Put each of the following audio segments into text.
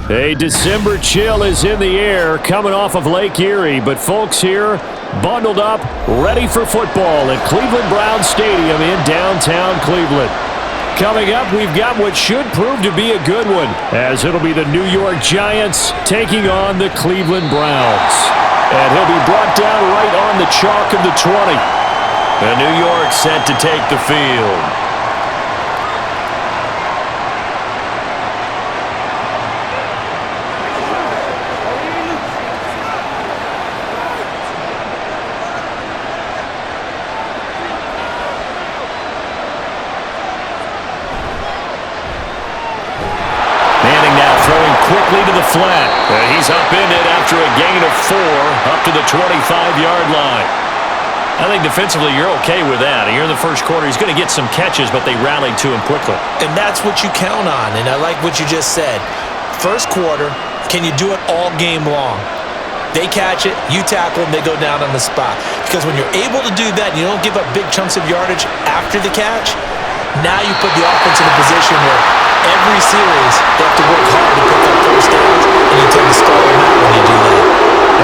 A December chill is in the air coming off of Lake Erie, but folks here bundled up, ready for football at Cleveland Browns Stadium in downtown Cleveland. Coming up, we've got what should prove to be a good one, as it'll be the New York Giants taking on the Cleveland Browns. And he'll be brought down right on the chalk of the 20. And New York set to take the field. Quickly to the flat. He's up in it after a gain of 4 up to the 25-yard line. I think defensively you're okay with that. Here in the first quarter, he's going to get some catches, but they rallied to him quickly. And that's what you count on, and I like what you just said. First quarter, can you do it all game long? They catch it, you tackle them, they go down on the spot. Because when you're able to do that, and you don't give up big chunks of yardage after the catch, now you put the offense in a position where every series they have to work hard to pick up first downs, and you tend to stall them out when you do that.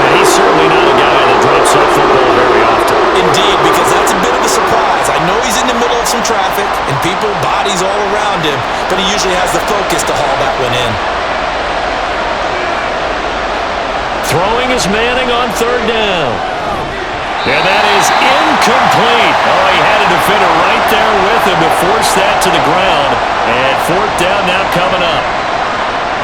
And he's certainly not a guy that drops up football very often. Indeed, because that's a bit of a surprise. I know he's in the middle of some traffic and people, bodies all around him, but he usually has the focus to haul that one in. Throwing is Manning on third down. And that is incomplete. Oh, he had a defender right there with him to force that to the ground. And fourth down now coming up.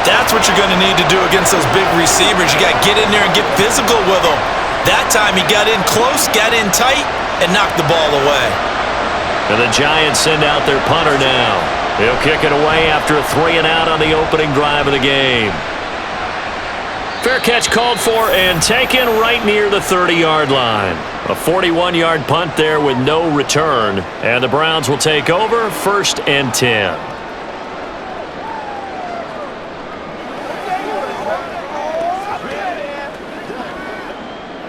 That's what you're going to need to do against those big receivers. You got to get in there and get physical with them. That time he got in close, got in tight, and knocked the ball away. And the Giants send out their punter now. He'll kick it away after a 3-and-out on the opening drive of the game. Fair catch called for and taken right near the 30-yard line. A 41-yard punt there with no return. And the Browns will take over 1st and 10.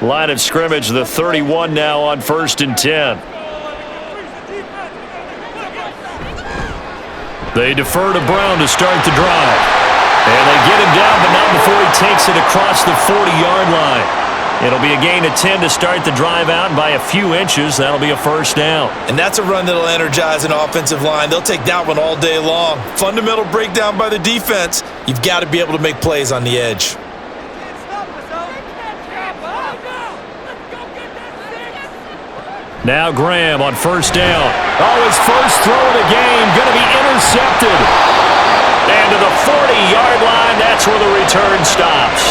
Line of scrimmage, the 31 now on 1st and 10. They defer to Brown to start the drive. And they get him down, but not before he takes it across the 40-yard line. It'll be a gain of 10 to start the drive out, and by a few inches, that'll be a first down. And that's a run that'll energize an offensive line. They'll take that one all day long. Fundamental breakdown by the defense. You've got to be able to make plays on the edge. Now Graham on first down. Oh, his first throw of the game, going to be intercepted. And to the 40-yard line, that's where the return stops.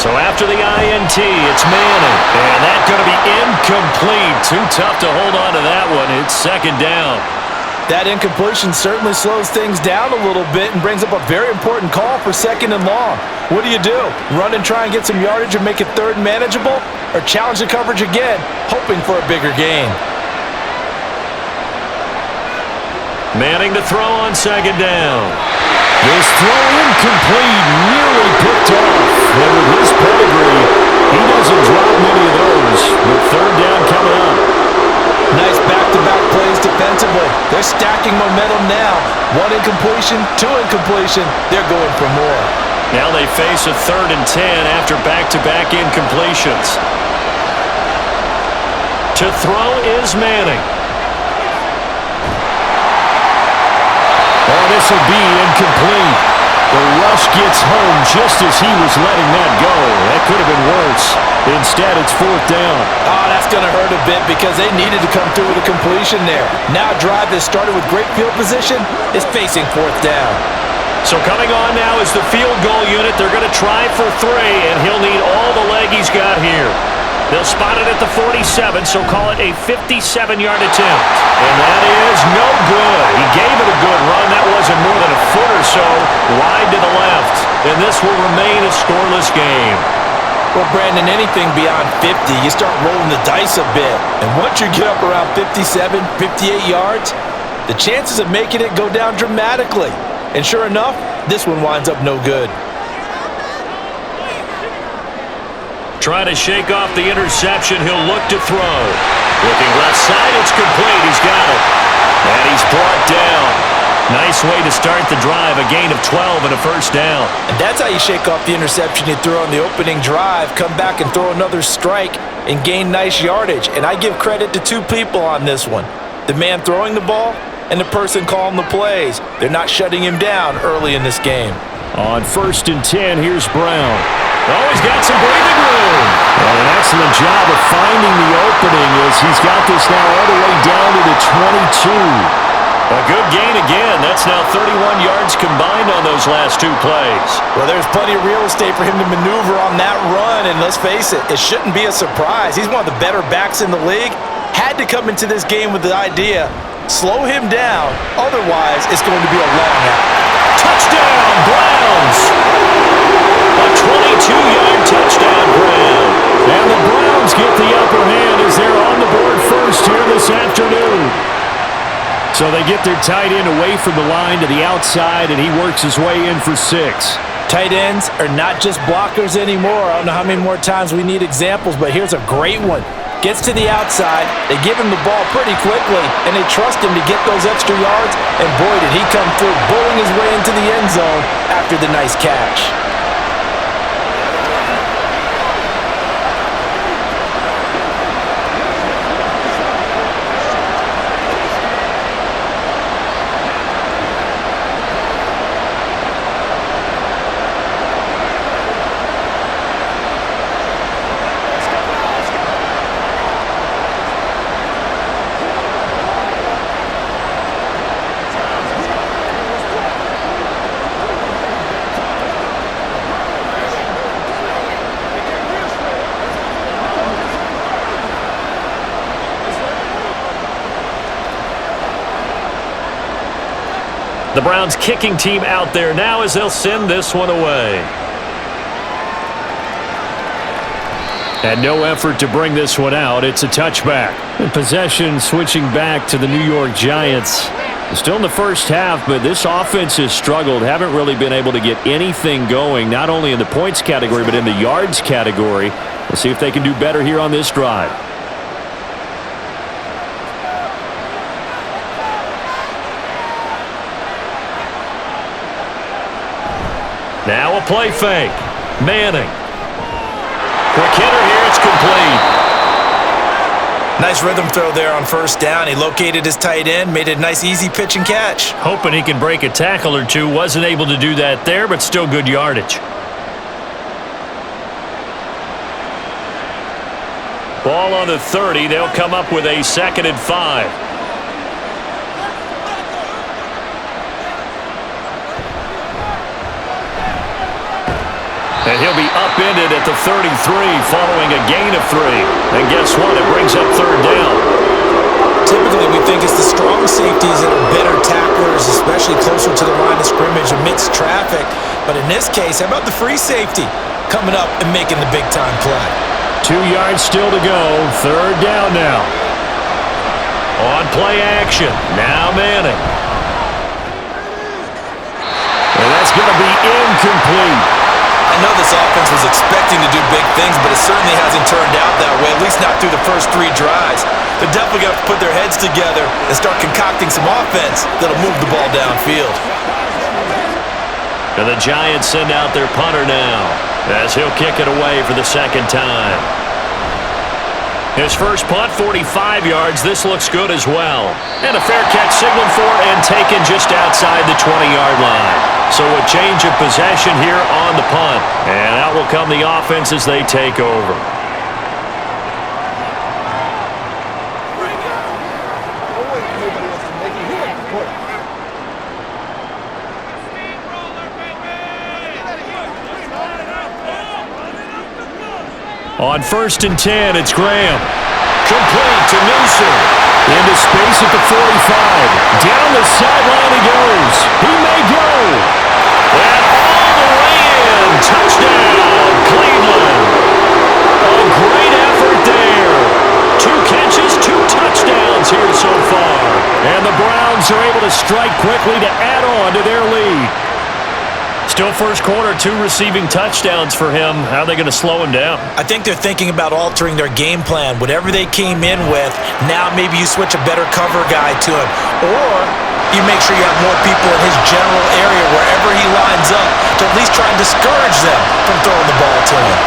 So after the INT, it's Manning. And that's going to be incomplete. Too tough to hold on to that one. It's 2nd down. That incompletion certainly slows things down a little bit and brings up a very important call for 2nd and long. What do? Run and try and get some yardage and make it 3rd and manageable? Or challenge the coverage again, hoping for a bigger gain? Manning to throw on 2nd down. This throw incomplete, nearly picked off. And with his pedigree, he doesn't drop many of those. With 3rd down coming up. Nice back-to-back plays defensively. They're stacking momentum now. 1 incompletion, 2 incompletion. They're going for more. Now they face a 3rd and 10 after back-to-back incompletions. To throw is Manning. Oh, this will be incomplete. The rush gets home just as he was letting that go. That could have been worse. Instead, it's 4th down. Oh, that's going to hurt a bit because they needed to come through with a completion there. Now a drive that started with great field position is facing 4th down. So coming on now is the field goal unit. They're going to try for 3, and he'll need all the leg he's got here. They'll spot it at the 47, so call it a 57-yard attempt. And that is no good. He gave it a good run. That wasn't more than a foot or so wide to the left. And this will remain a scoreless game. Well, Brandon, anything beyond 50, you start rolling the dice a bit. And once you get up around 57, 58 yards, the chances of making it go down dramatically. And sure enough, this one winds up no good. Trying to shake off the interception. He'll look to throw. Looking left side, it's complete. He's got it. And he's brought down. Nice way to start the drive, a gain of 12 and a first down. And that's how you shake off the interception you threw on the opening drive, come back and throw another strike and gain nice yardage. And I give credit to two people on this one, the man throwing the ball and the person calling the plays. They're not shutting him down early in this game. On 1st and 10, here's Brown. Oh, he's got some breathing room. And an excellent job of finding the opening as he's got this now all the way down to the 22. A good gain again. That's now 31 yards combined on those last two plays. Well, there's plenty of real estate for him to maneuver on that run, and let's face it, it shouldn't be a surprise. He's one of the better backs in the league. Had to come into this game with the idea, slow him down, otherwise it's going to be a long out. Touchdown, Browns! A 22-yard touchdown, Brown. And the Browns get the upper hand as they're on the board first here this afternoon. So they get their tight end away from the line to the outside, and he works his way in for 6. Tight ends are not just blockers anymore. I don't know how many more times we need examples, but here's a great one. Gets to the outside, they give him the ball pretty quickly, and they trust him to get those extra yards, and boy, did he come through, bowling his way into the end zone after the nice catch. The Browns kicking team out there now as they'll send this one away. And no effort to bring this one out. It's a touchback. And possession switching back to the New York Giants. Still in the first half, but this offense has struggled. Haven't really been able to get anything going, not only in the points category, but in the yards category. We'll see if they can do better here on this drive. Now a play fake. Manning. Quick hitter here. It's complete. Nice rhythm throw there on first down. He located his tight end, made it a nice easy pitch and catch. Hoping he can break a tackle or two. Wasn't able to do that there, but still good yardage. Ball on the 30. They'll come up with a 2nd and 5. And he'll be upended at the 33 following a gain of 3. And guess what? It brings up 3rd down. Typically, we think it's the strong safeties that are better tacklers, especially closer to the line of scrimmage amidst traffic. But in this case, how about the free safety coming up and making the big-time play? 2 yards still to go. 3rd down now. On play action. Now Manning. And that's going to be incomplete. I know this offense was expecting to do big things, but it certainly hasn't turned out that way, at least not through the first 3 drives. They're definitely going to put their heads together and start concocting some offense that'll move the ball downfield. And the Giants send out their punter now as he'll kick it away for the 2nd time. His first punt, 45 yards. This looks good as well. And a fair catch signaled for and taken just outside the 20-yard line. So a change of possession here on the punt. And out will come the offense as they take over. On 1st and 10, it's Graham. Complete to Newsom. Into space at the 45. Down the sideline he goes. He may go. And all the way in. Touchdown, Cleveland. A great effort there. 2 catches, 2 touchdowns here so far. And the Browns are able to strike quickly to add on to their lead. Still first quarter, 2 receiving touchdowns for him. How are they going to slow him down? I think they're thinking about altering their game plan. Whatever they came in with, now maybe you switch a better cover guy to him. Or you make sure you have more people in his general area wherever he lines up to at least try and discourage them from throwing the ball to him.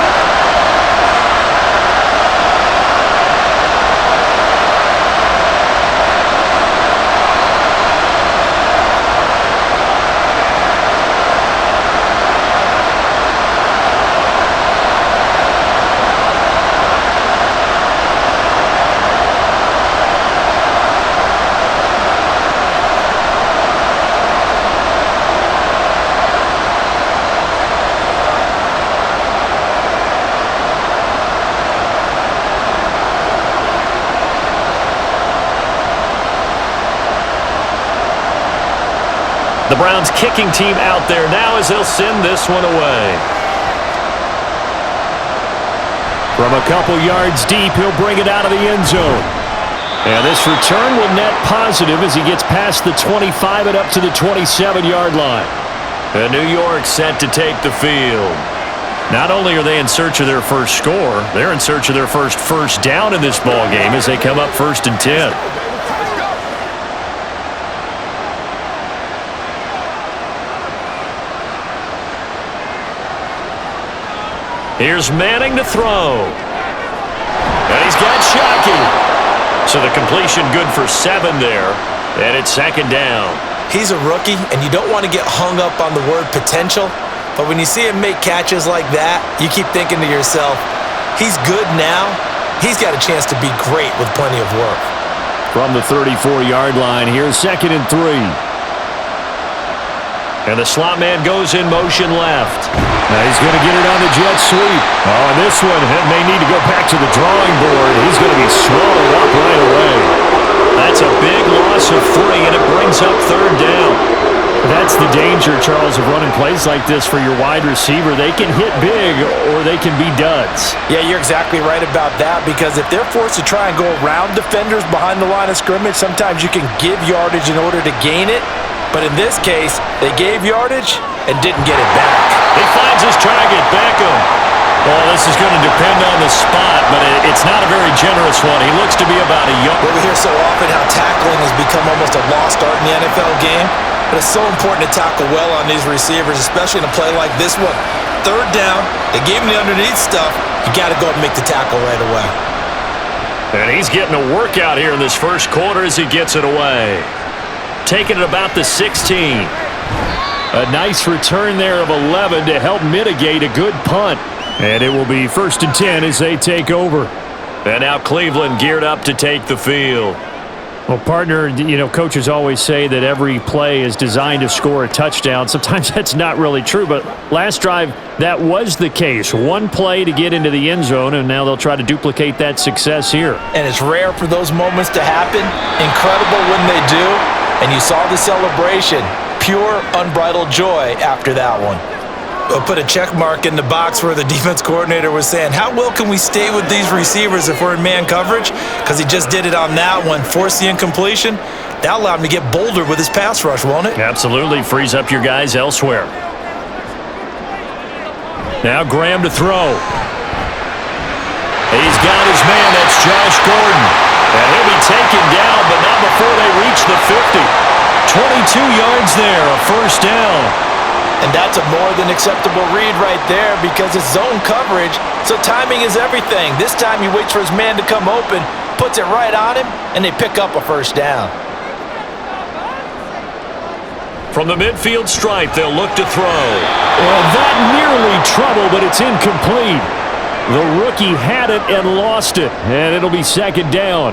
The Browns kicking team out there now as they'll send this one away. From a couple yards deep, he'll bring it out of the end zone. And this return will net positive as he gets past the 25 and up to the 27-yard line. And New York set to take the field. Not only are they in search of their first score, they're in search of their first down in this ball game as they come up 1st and 10. Here's Manning to throw. And he's got Shockey. So the completion good for 7 there. And it's 2nd down. He's a rookie, and you don't want to get hung up on the word potential. But when you see him make catches like that, you keep thinking to yourself, he's good now. He's got a chance to be great with plenty of work. From the 34-yard line, here's 2nd and 3. And the slot man goes in motion left. Now he's going to get it on the jet sweep. Oh, and this one may need to go back to the drawing board. He's going to be swallowed up right away. That's a big loss of 3, and it brings up 3rd down. That's the danger, Charles, of running plays like this for your wide receiver. They can hit big or they can be duds. Yeah, you're exactly right about that, because if they're forced to try and go around defenders behind the line of scrimmage, sometimes you can give yardage in order to gain it. But in this case, they gave yardage and didn't get it back. He finds his target, Beckham. Well, this is going to depend on the spot, but it's not a very generous one. He looks to be about a yard. Well, we hear so often how tackling has become almost a lost art in the NFL game. But it's so important to tackle well on these receivers, especially in a play like this one. 3rd down, they gave him the underneath stuff. You got to go and make the tackle right away. And he's getting a workout here in this first quarter as he gets it away. Taking it about the 16. A nice return there of 11 to help mitigate a good punt. And it will be 1st and 10 as they take over. And now Cleveland geared up to take the field. Well, partner, coaches always say that every play is designed to score a touchdown. Sometimes that's not really true, but last drive, that was the case. One play to get into the end zone, and now they'll try to duplicate that success here. And it's rare for those moments to happen. Incredible when they do. And you saw the celebration. Pure, unbridled joy after that one. We'll put a check mark in the box where the defense coordinator was saying, how well can we stay with these receivers if we're in man coverage? Because he just did it on that one, forced the incompletion. That allowed him to get bolder with his pass rush, won't it? Absolutely. Frees up your guys elsewhere. Now Graham to throw. He's got his man. That's Josh Gordon. And he'll be taken down, but not before they reach the 50. 22 yards there, a 1st down. And that's a more than acceptable read right there, because it's zone coverage, so timing is everything. This time he waits for his man to come open, puts it right on him, and they pick up a 1st down. From the midfield stripe, they'll look to throw. Well, that nearly trouble, but it's incomplete. The rookie had it and lost it, and it'll be 2nd down.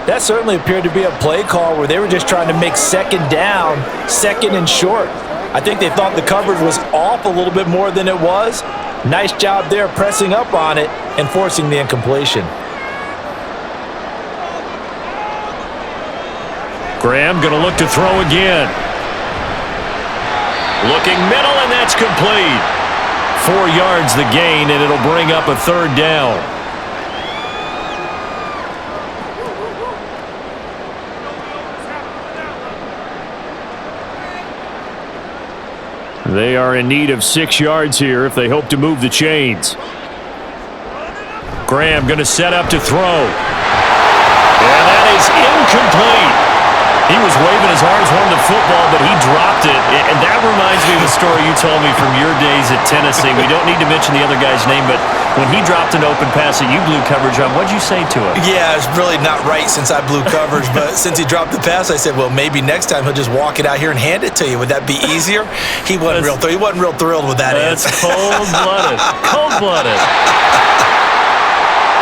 That certainly appeared to be a play call where they were just trying to make 2nd down, 2nd and short. I think they thought the coverage was off a little bit more than it was. Nice job there pressing up on it and forcing the incompletion. Graham going to look to throw again. Looking middle, and that's complete. 4 yards the gain, and it'll bring up a 3rd down. They are in need of 6 yards here if they hope to move the chains. Graham going to set up to throw. And that is incomplete. He was waving his arms, wanting the football, but he dropped it. And that reminds me of the story you told me from your days at Tennessee. We don't need to mention the other guy's name, but when he dropped an open pass that you blew coverage on, what'd you say to him? Yeah, it's really not right since I blew coverage, but since he dropped the pass, I said, well, maybe next time he'll just walk it out here and hand it to you. Would that be easier? He wasn't real thrilled with that answer. That's cold-blooded. Cold-blooded.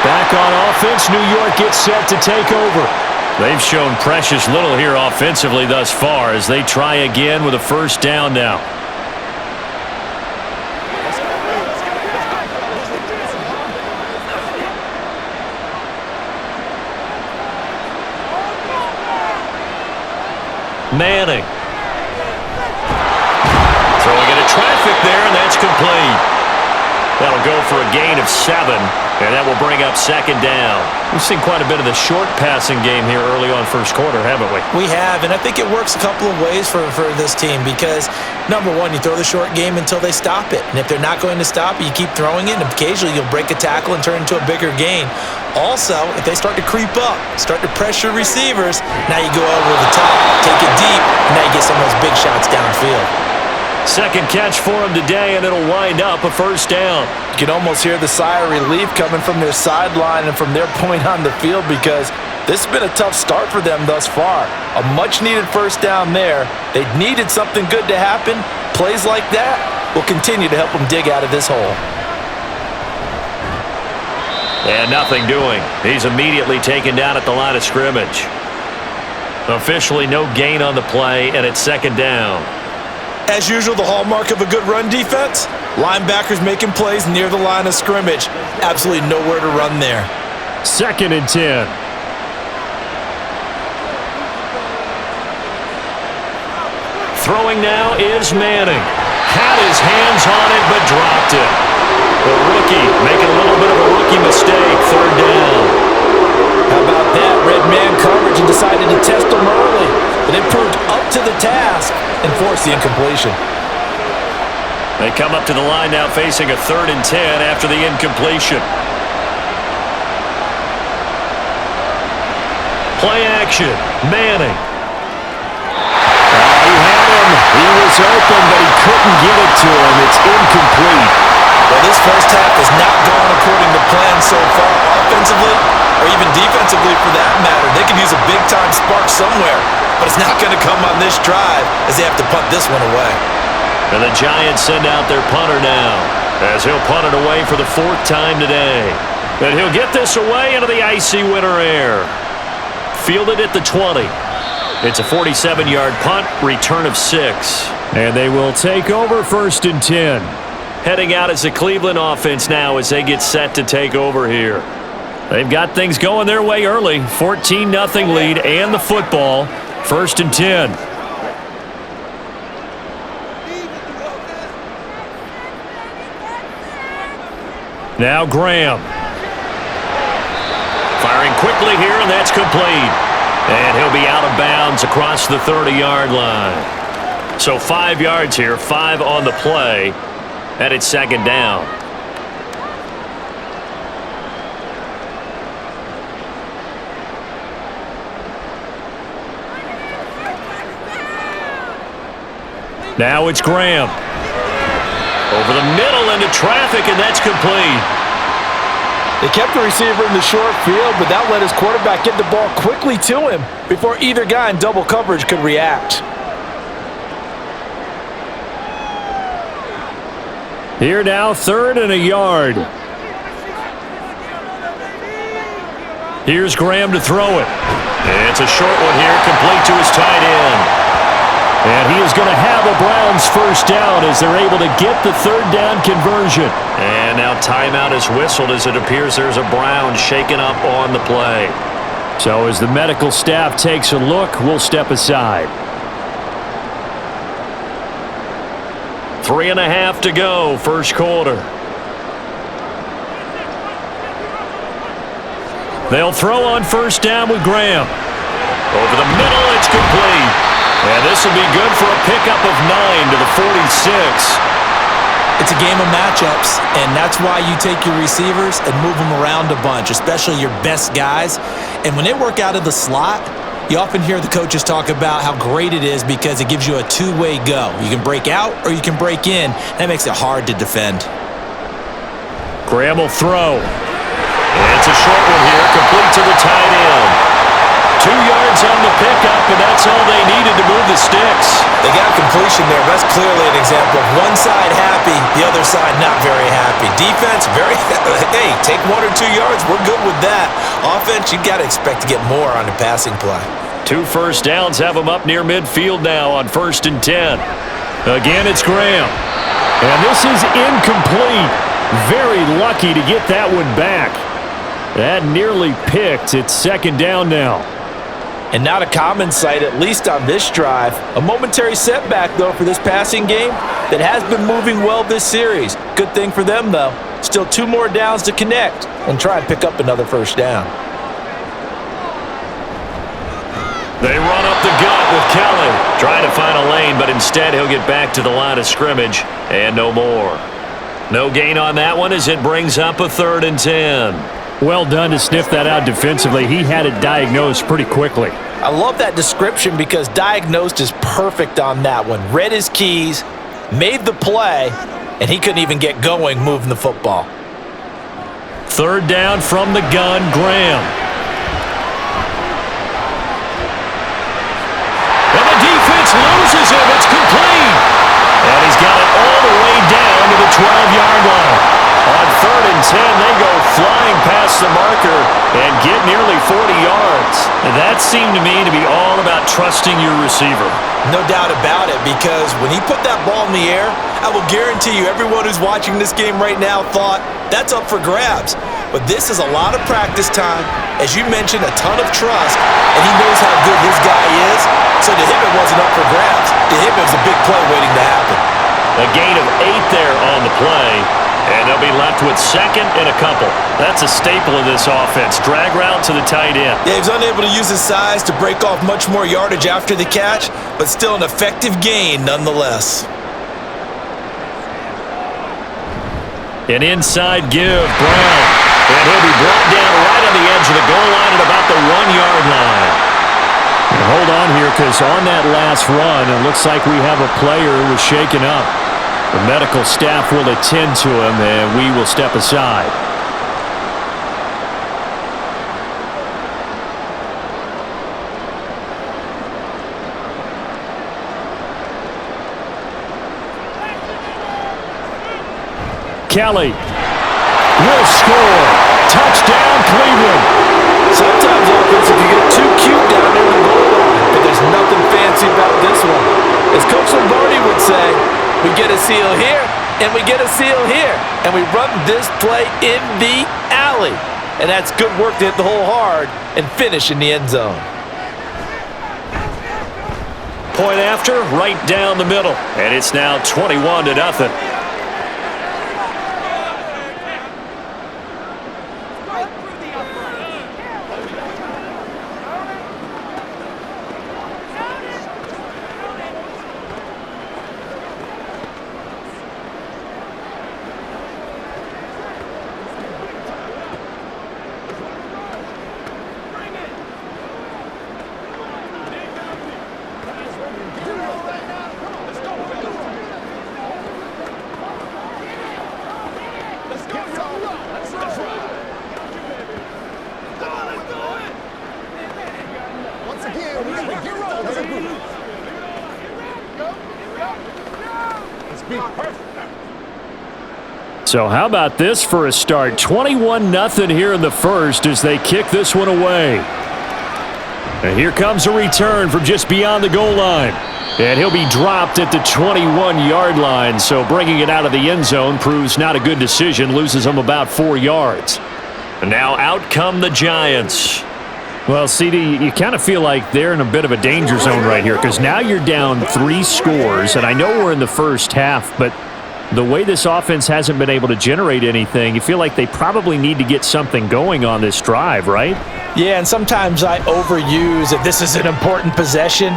Back on offense, New York gets set to take over. They've shown precious little here offensively thus far as they try again with a first down now. Manning. Throwing into traffic there, and that's complete. That'll go for a gain of 7, and that will bring up second down. We've seen quite a bit of the short passing game here early on first quarter, haven't we? We have, and I think it works a couple of ways for this team because, number one, you throw the short game until they stop it. And if they're not going to stop it, you keep throwing it, and occasionally you'll break a tackle and turn into a bigger gain. Also, if they start to creep up, start to pressure receivers, now you go over the top, take it deep, and now you get some of those big shots downfield. Second catch for him today, and it'll wind up a first down. You can almost hear the sigh of relief coming from their sideline and from their point on the field because this has been a tough start for them thus far. A much-needed first down there. They needed something good to happen. Plays like that will continue to help them dig out of this hole. And nothing doing. He's immediately taken down at the line of scrimmage. Officially no gain on the play, and it's second down. As usual, the hallmark of a good run defense, linebackers making plays near the line of scrimmage. Absolutely nowhere to run there. Second and 10. Throwing now is Manning. Had his hands on it, but dropped it. The rookie making a little bit of a rookie mistake. Third down. How about that? Red man coverage and decided to test them early. But it proved up to the task and forced the incompletion. They come up to the line now facing a 3rd and 10 after the incompletion. Play action. Manning. He had him. He was open, but he couldn't get it to him. It's incomplete. Well, this first half has not gone according to plan so far offensively or even defensively for that matter. They could use a big-time spark somewhere, but it's not going to come on this drive as they have to punt this one away. And the Giants send out their punter now as he'll punt it away for the 4th time today. And he'll get this away into the icy winter air. Fielded at the 20. It's a 47-yard punt, return of 6. And they will take over 1st and 10. Heading out as the Cleveland offense now as they get set to take over here. They've got things going their way early. 14-0 lead and the football. 1st and 10. Now Graham. Firing quickly here, and that's complete. And he'll be out of bounds across the 30-yard line. So 5 yards here, 5 on the play. And it's second down. Now it's Graham. Over the middle into traffic, and that's complete. They kept the receiver in the short field, but that let his quarterback get the ball quickly to him before either guy in double coverage could react. Here now, 3rd and a yard. Here's Graham to throw it. It's a short one here, complete to his tight end. And he is going to have a Browns first down as they're able to get the 3rd down conversion. And now timeout is whistled as it appears there's a Brown shaken up on the play. So as the medical staff takes a look, we'll step aside. 3.5 to go, first quarter. They'll throw on first down with Graham. Over the middle, it's complete. And this will be good for a pickup of 9 to the 46. It's a game of matchups, and that's why you take your receivers and move them around a bunch, especially your best guys. And when they work out of the slot, You often hear the coaches talk about how great it is because it gives you a two-way go. You can break out or you can break in. That makes it hard to defend. Graham will throw. And it's a short one here, complete to the tight end. 2 yards on the pickup, and that's all they needed to move the sticks. They got completion there. That's clearly an example of one side happy, the other side not very happy. Defense, very, hey, take 1 or 2 yards. We're good with that. Offense, you got to expect to get more on the passing play. 2 first downs have them up near midfield now on 1st and 10. Again, it's Graham. And this is incomplete. Very lucky to get that one back. That nearly picked. It's 2nd down now. And not a common sight, at least on this drive. A momentary setback, though, for this passing game that has been moving well this series. Good thing for them, though. Still 2 more downs to connect and try and pick up another first down. They run up the gut with Kelly. Trying to find a lane, but instead he'll get back to the line of scrimmage and no more. No gain on that one as it brings up a 3rd and 10. Well done to sniff that out defensively. He had it diagnosed pretty quickly. I love that description because diagnosed is perfect on that one. Read his keys, made the play, and he couldn't even get going moving the football. 3rd down from the gun, Graham. And the defense loses him. It's complete. And he's got it all the way down to the 12-yard line. On 3rd and 10, they go flying past the marker and get nearly 40 yards. And that seemed to me to be all about trusting your receiver. No doubt about it, because when he put that ball in the air, I will guarantee you everyone who's watching this game right now thought that's up for grabs. But this is a lot of practice time. As you mentioned, a ton of trust, and he knows how good his guy is. So to him, it wasn't up for grabs. To him, it was a big play waiting to happen. A gain of 8 there on the play. And they'll be left with 2nd and a couple. That's a staple of this offense. Drag route to the tight end. Yeah, he was unable to use his size to break off much more yardage after the catch, but still an effective gain nonetheless. An inside give, Brown. And he'll be brought down right on the edge of the goal line at about the 1-yard line. And hold on here, because on that last run, it looks like we have a player who was shaken up. The medical staff will attend to him, and we will step aside. Kelly will score. Touchdown, Cleveland. Sometimes offense, if you get too cute down there in the goal line, but there's nothing fancy about this one. As Coach Lombardi would say, we get a seal here, and we get a seal here, and we run this play in the alley. And that's good work to hit the hole hard and finish in the end zone. Point after, right down the middle. And it's now 21-0. So how about this for a start? 21-0 here in the first as they kick this one away. And here comes a return from just beyond the goal line. And he'll be dropped at the 21-yard line. So bringing it out of the end zone proves not a good decision. Loses them about 4 yards. And now out come the Giants. Well, CD, you kind of feel like they're in a bit of a danger zone right here because now you're down 3 scores. And I know we're in the first half, but the way this offense hasn't been able to generate anything, you feel like they probably need to get something going on this drive, right? Yeah, and sometimes I overuse that this is an important possession.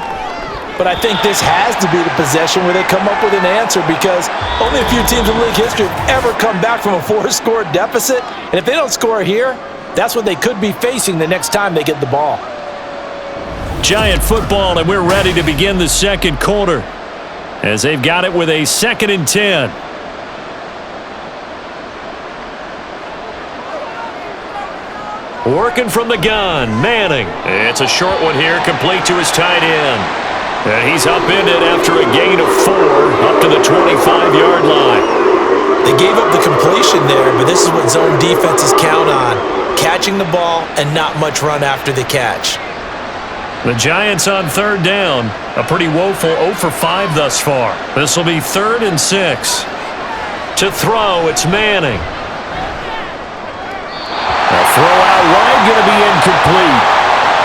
But I think this has to be the possession where they come up with an answer because only a few teams in league history have ever come back from a 4-score deficit. And if they don't score here, that's what they could be facing the next time they get the ball. Giant football, and we're ready to begin the second quarter as they've got it with a 2nd and 10. Working from the gun, Manning. It's a short one here, complete to his tight end. And he's upended after a gain of 4 up to the 25-yard line. They gave up the completion there, but this is what zone defenses count on. Catching the ball and not much run after the catch. The Giants on 3rd down. A pretty woeful 0 for 5 thus far. This will be 3rd and 6. To throw, it's Manning. A throw out wide, going to be incomplete.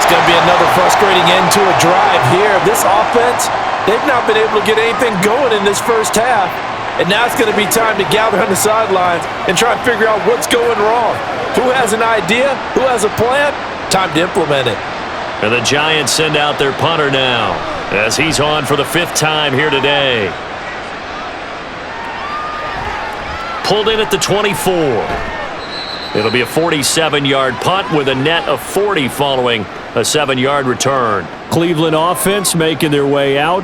It's going to be another frustrating end to a drive here. This offense, they've not been able to get anything going in this first half. And now it's going to be time to gather on the sidelines and try and figure out what's going wrong. Who has an idea? Who has a plan? Time to implement it. And the Giants send out their punter now as he's on for the 5th time here today. Pulled in at the 24. It'll be a 47-yard punt with a net of 40 following a 7-yard return. Cleveland offense making their way out.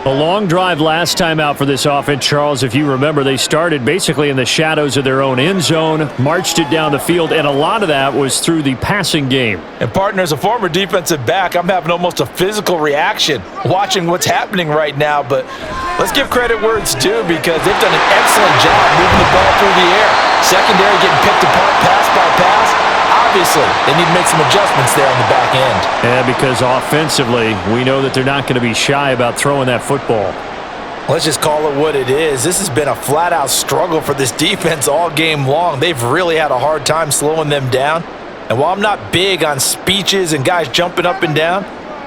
A long drive last time out for this offense, Charles. If you remember, they started basically in the shadows of their own end zone, marched it down the field, and a lot of that was through the passing game. And partner, as a former defensive back, I'm having almost a physical reaction watching what's happening right now. But let's give credit where it's due because they've done an excellent job moving the ball through the air. Secondary getting picked apart pass by pass. Obviously, they need to make some adjustments there on the back end. Yeah, because offensively, we know that they're not going to be shy about throwing that football. Let's just call it what it is. This has been a flat-out struggle for this defense all game long. They've really had a hard time slowing them down. And while I'm not big on speeches and guys jumping up and down,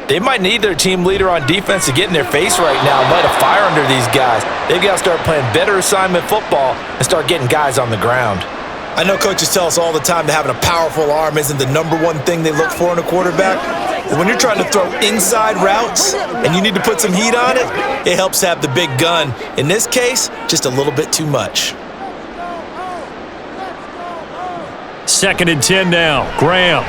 they might need their team leader on defense to get in their face right now and light a fire under these guys. They've got to start playing better assignment football and start getting guys on the ground. I know coaches tell us all the time that having a powerful arm isn't the #1 thing they look for in a quarterback. But when you're trying to throw inside routes and you need to put some heat on it, it helps have the big gun. In this case, just a little bit too much. 2nd and 10 now. Graham.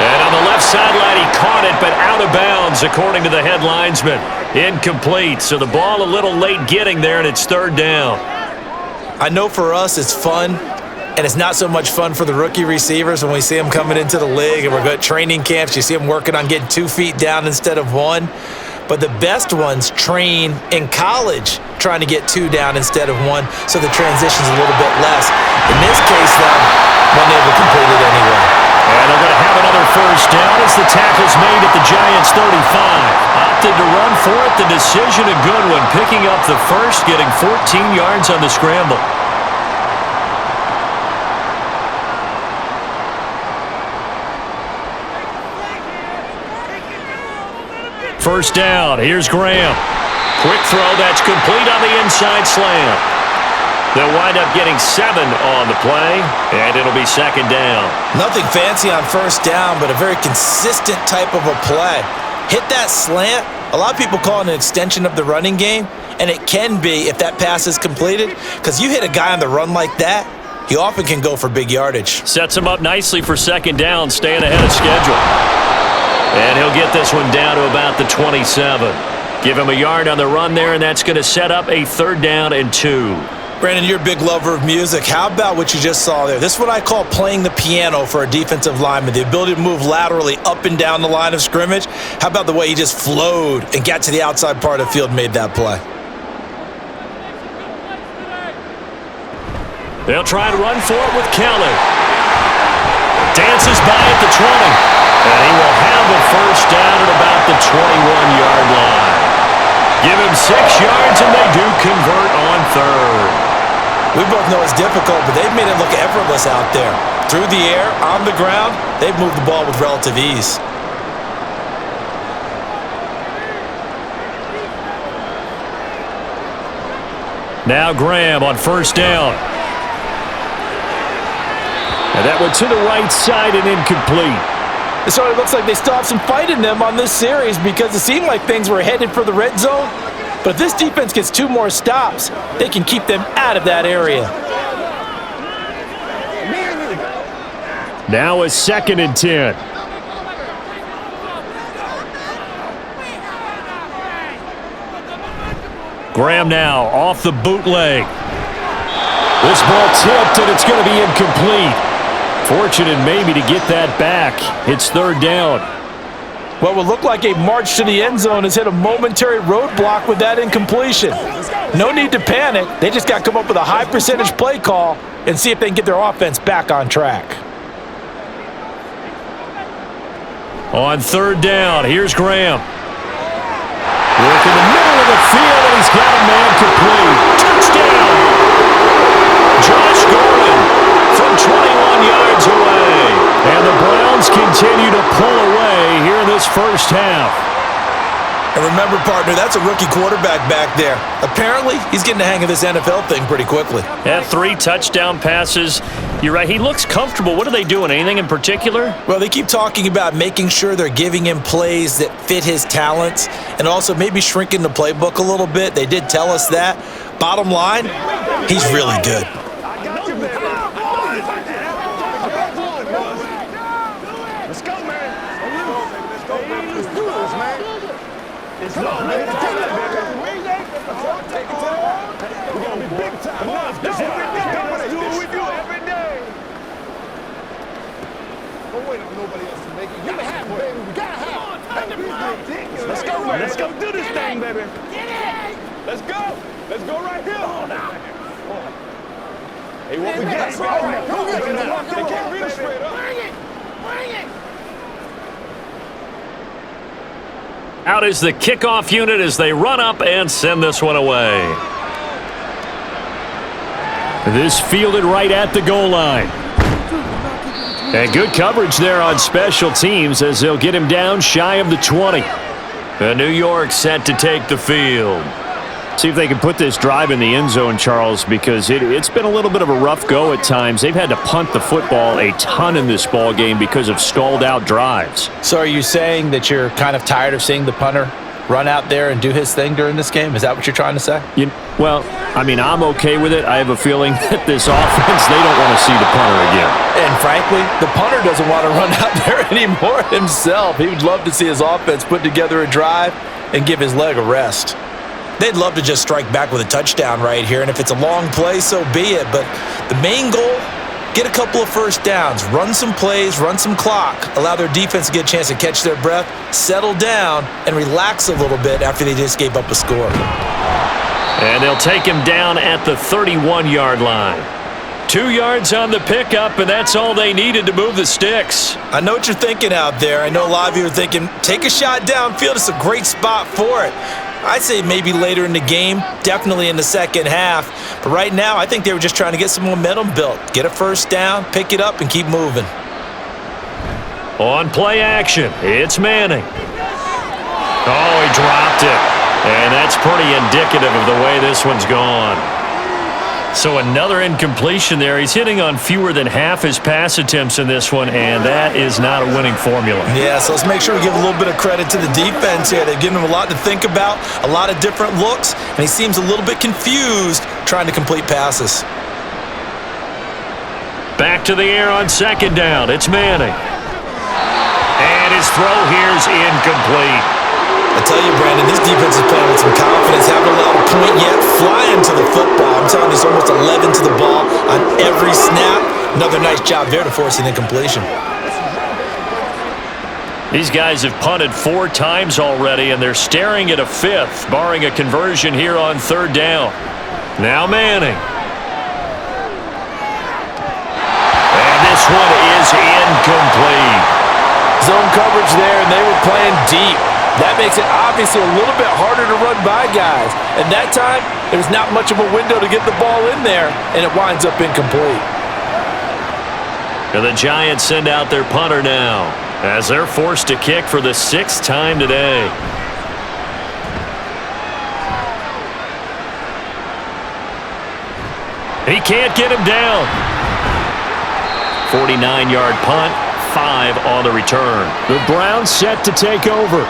And on the left sideline, he caught it, but out of bounds, according to the head linesman. Incomplete, so the ball a little late getting there, and it's 3rd down. I know for us it's fun, and it's not so much fun for the rookie receivers when we see them coming into the league and we're good training camps. You see them working on getting 2 feet down instead of 1. But the best ones train in college trying to get 2 down instead of 1, so the transition's a little bit less. In this case, though, one able to complete it anyway. And they're going to have another 1st down as the tackle's made at the Giants' 35. Opted to run for it. The decision a good one. Picking up the 1st, getting 14 yards on the scramble. First down. Here's Graham. Quick throw. That's complete on the inside slant. They'll wind up getting 7 on the play, and it'll be 2nd down. Nothing fancy on 1st down, but a very consistent type of a play. Hit that slant. A lot of people call it an extension of the running game, and it can be if that pass is completed, because you hit a guy on the run like that, he often can go for big yardage. Sets him up nicely for 2nd down, staying ahead of schedule. And he'll get this one down to about the 27. Give him a yard on the run there, and that's going to set up a 3rd down and 2. Brandon, you're a big lover of music. How about what you just saw there? This is what I call playing the piano for a defensive lineman, the ability to move laterally up and down the line of scrimmage. How about the way he just flowed and got to the outside part of the field and made that play? They'll try to run for it with Kelly. Dances by at the 20. And he will have a 1st down at about the 21-yard line. Give him 6 yards, and they do convert on 3rd. We both know it's difficult, but they've made it look effortless out there. Through the air, on the ground, they've moved the ball with relative ease. Now Graham on 1st down. And that went to the right side and incomplete. It sort of looks like they still have some fight in them on this series because it seemed like things were headed for the red zone. But if this defense gets 2 more stops, they can keep them out of that area. Now a 2nd and 10. Graham now off the bootleg. This ball tipped, and it's going to be incomplete. Fortunate maybe to get that back. It's third down. What would look like a march to the end zone has hit a momentary roadblock with that incompletion. No need to panic. They just got to come up with a high percentage play call and see if they can get their offense back on track. On third down, here's Graham. Work in the middle of the field, and he's got a man complete. Touchdown! Josh Gordon from 21 yards away. And the Browns continue to pull away here in this first half. And remember, partner, that's a rookie quarterback back there. Apparently, he's getting the hang of this NFL thing pretty quickly. Yeah, 3 touchdown passes. You're right, he looks comfortable. What are they doing? Anything in particular? Well, they keep talking about making sure they're giving him plays that fit his talents and also maybe shrinking the playbook a little bit. They did tell us that. Bottom line, he's really good. Let's go, man. Let's go, man. Let's do this, man. Come on, man. Take it to the ball. We're going to be big time. Let's do what we do every day. Don't wait on nobody else to make it. You have it, baby. We got to have it. Let's go, man. Let's go do this thing, baby. Let's go. Let's go right here. Hey, what we got? Come on, they can't read us straight up. Bring it. Bring it. Out is the kickoff unit as they run up and send this one away. This fielded right at the goal line. And good coverage there on special teams as they'll get him down shy of the 20. And New York set to take the field. See if they can put this drive in the end zone, Charles, because it's been a little bit of a rough go at times. They've had to punt the football a ton in this ball game because of stalled-out drives. So are you saying that you're kind of tired of seeing the punter run out there and do his thing during this game? Is that what you're trying to say? Well, I mean, I'm okay with it. I have a feeling that this offense, they don't want to see the punter again. And frankly, the punter doesn't want to run out there anymore himself. He would love to see his offense put together a drive and give his leg a rest. They'd love to just strike back with a touchdown right here, and if it's a long play, so be it. But the main goal, get a couple of first downs, run some plays, run some clock, allow their defense to get a chance to catch their breath, settle down, and relax a little bit after they just gave up a score. And they'll take him down at the 31-yard line. 2 yards on the pickup, and that's all they needed to move the sticks. I know what you're thinking out there. I know a lot of you are thinking, take a shot downfield. It's a great spot for it. I'd say maybe later in the game, definitely in the second half. But right now, I think they were just trying to get some momentum built. Get a first down, pick it up, and keep moving. On play action, it's Manning. Oh, he dropped it. And that's pretty indicative of the way this one's gone. So another incompletion there. He's hitting on fewer than half his pass attempts in this one, and that is not a winning formula. Yeah, so let's make sure we give a little bit of credit to the defense here. They've given him a lot to think about, a lot of different looks, and he seems a little bit confused trying to complete passes. Back to the air on second down. It's Manning. And his throw here's incomplete. I tell you, Brandon, this defense is playing with some confidence. Haven't allowed a point yet. Flying to the football. I'm telling you, it's almost 11 to the ball on every snap. Another nice job there to force an incompletion. These guys have punted 4 times already, and they're staring at a 5th, barring a conversion here on third down. Now Manning. And this one is incomplete. Zone coverage there, and they were playing deep. That makes it obviously a little bit harder to run by guys. And that time, there was not much of a window to get the ball in there, and it winds up incomplete. And the Giants send out their punter now, as they're forced to kick for the 6th time today. He can't get him down. 49-yard punt, 5 on the return. The Browns set to take over.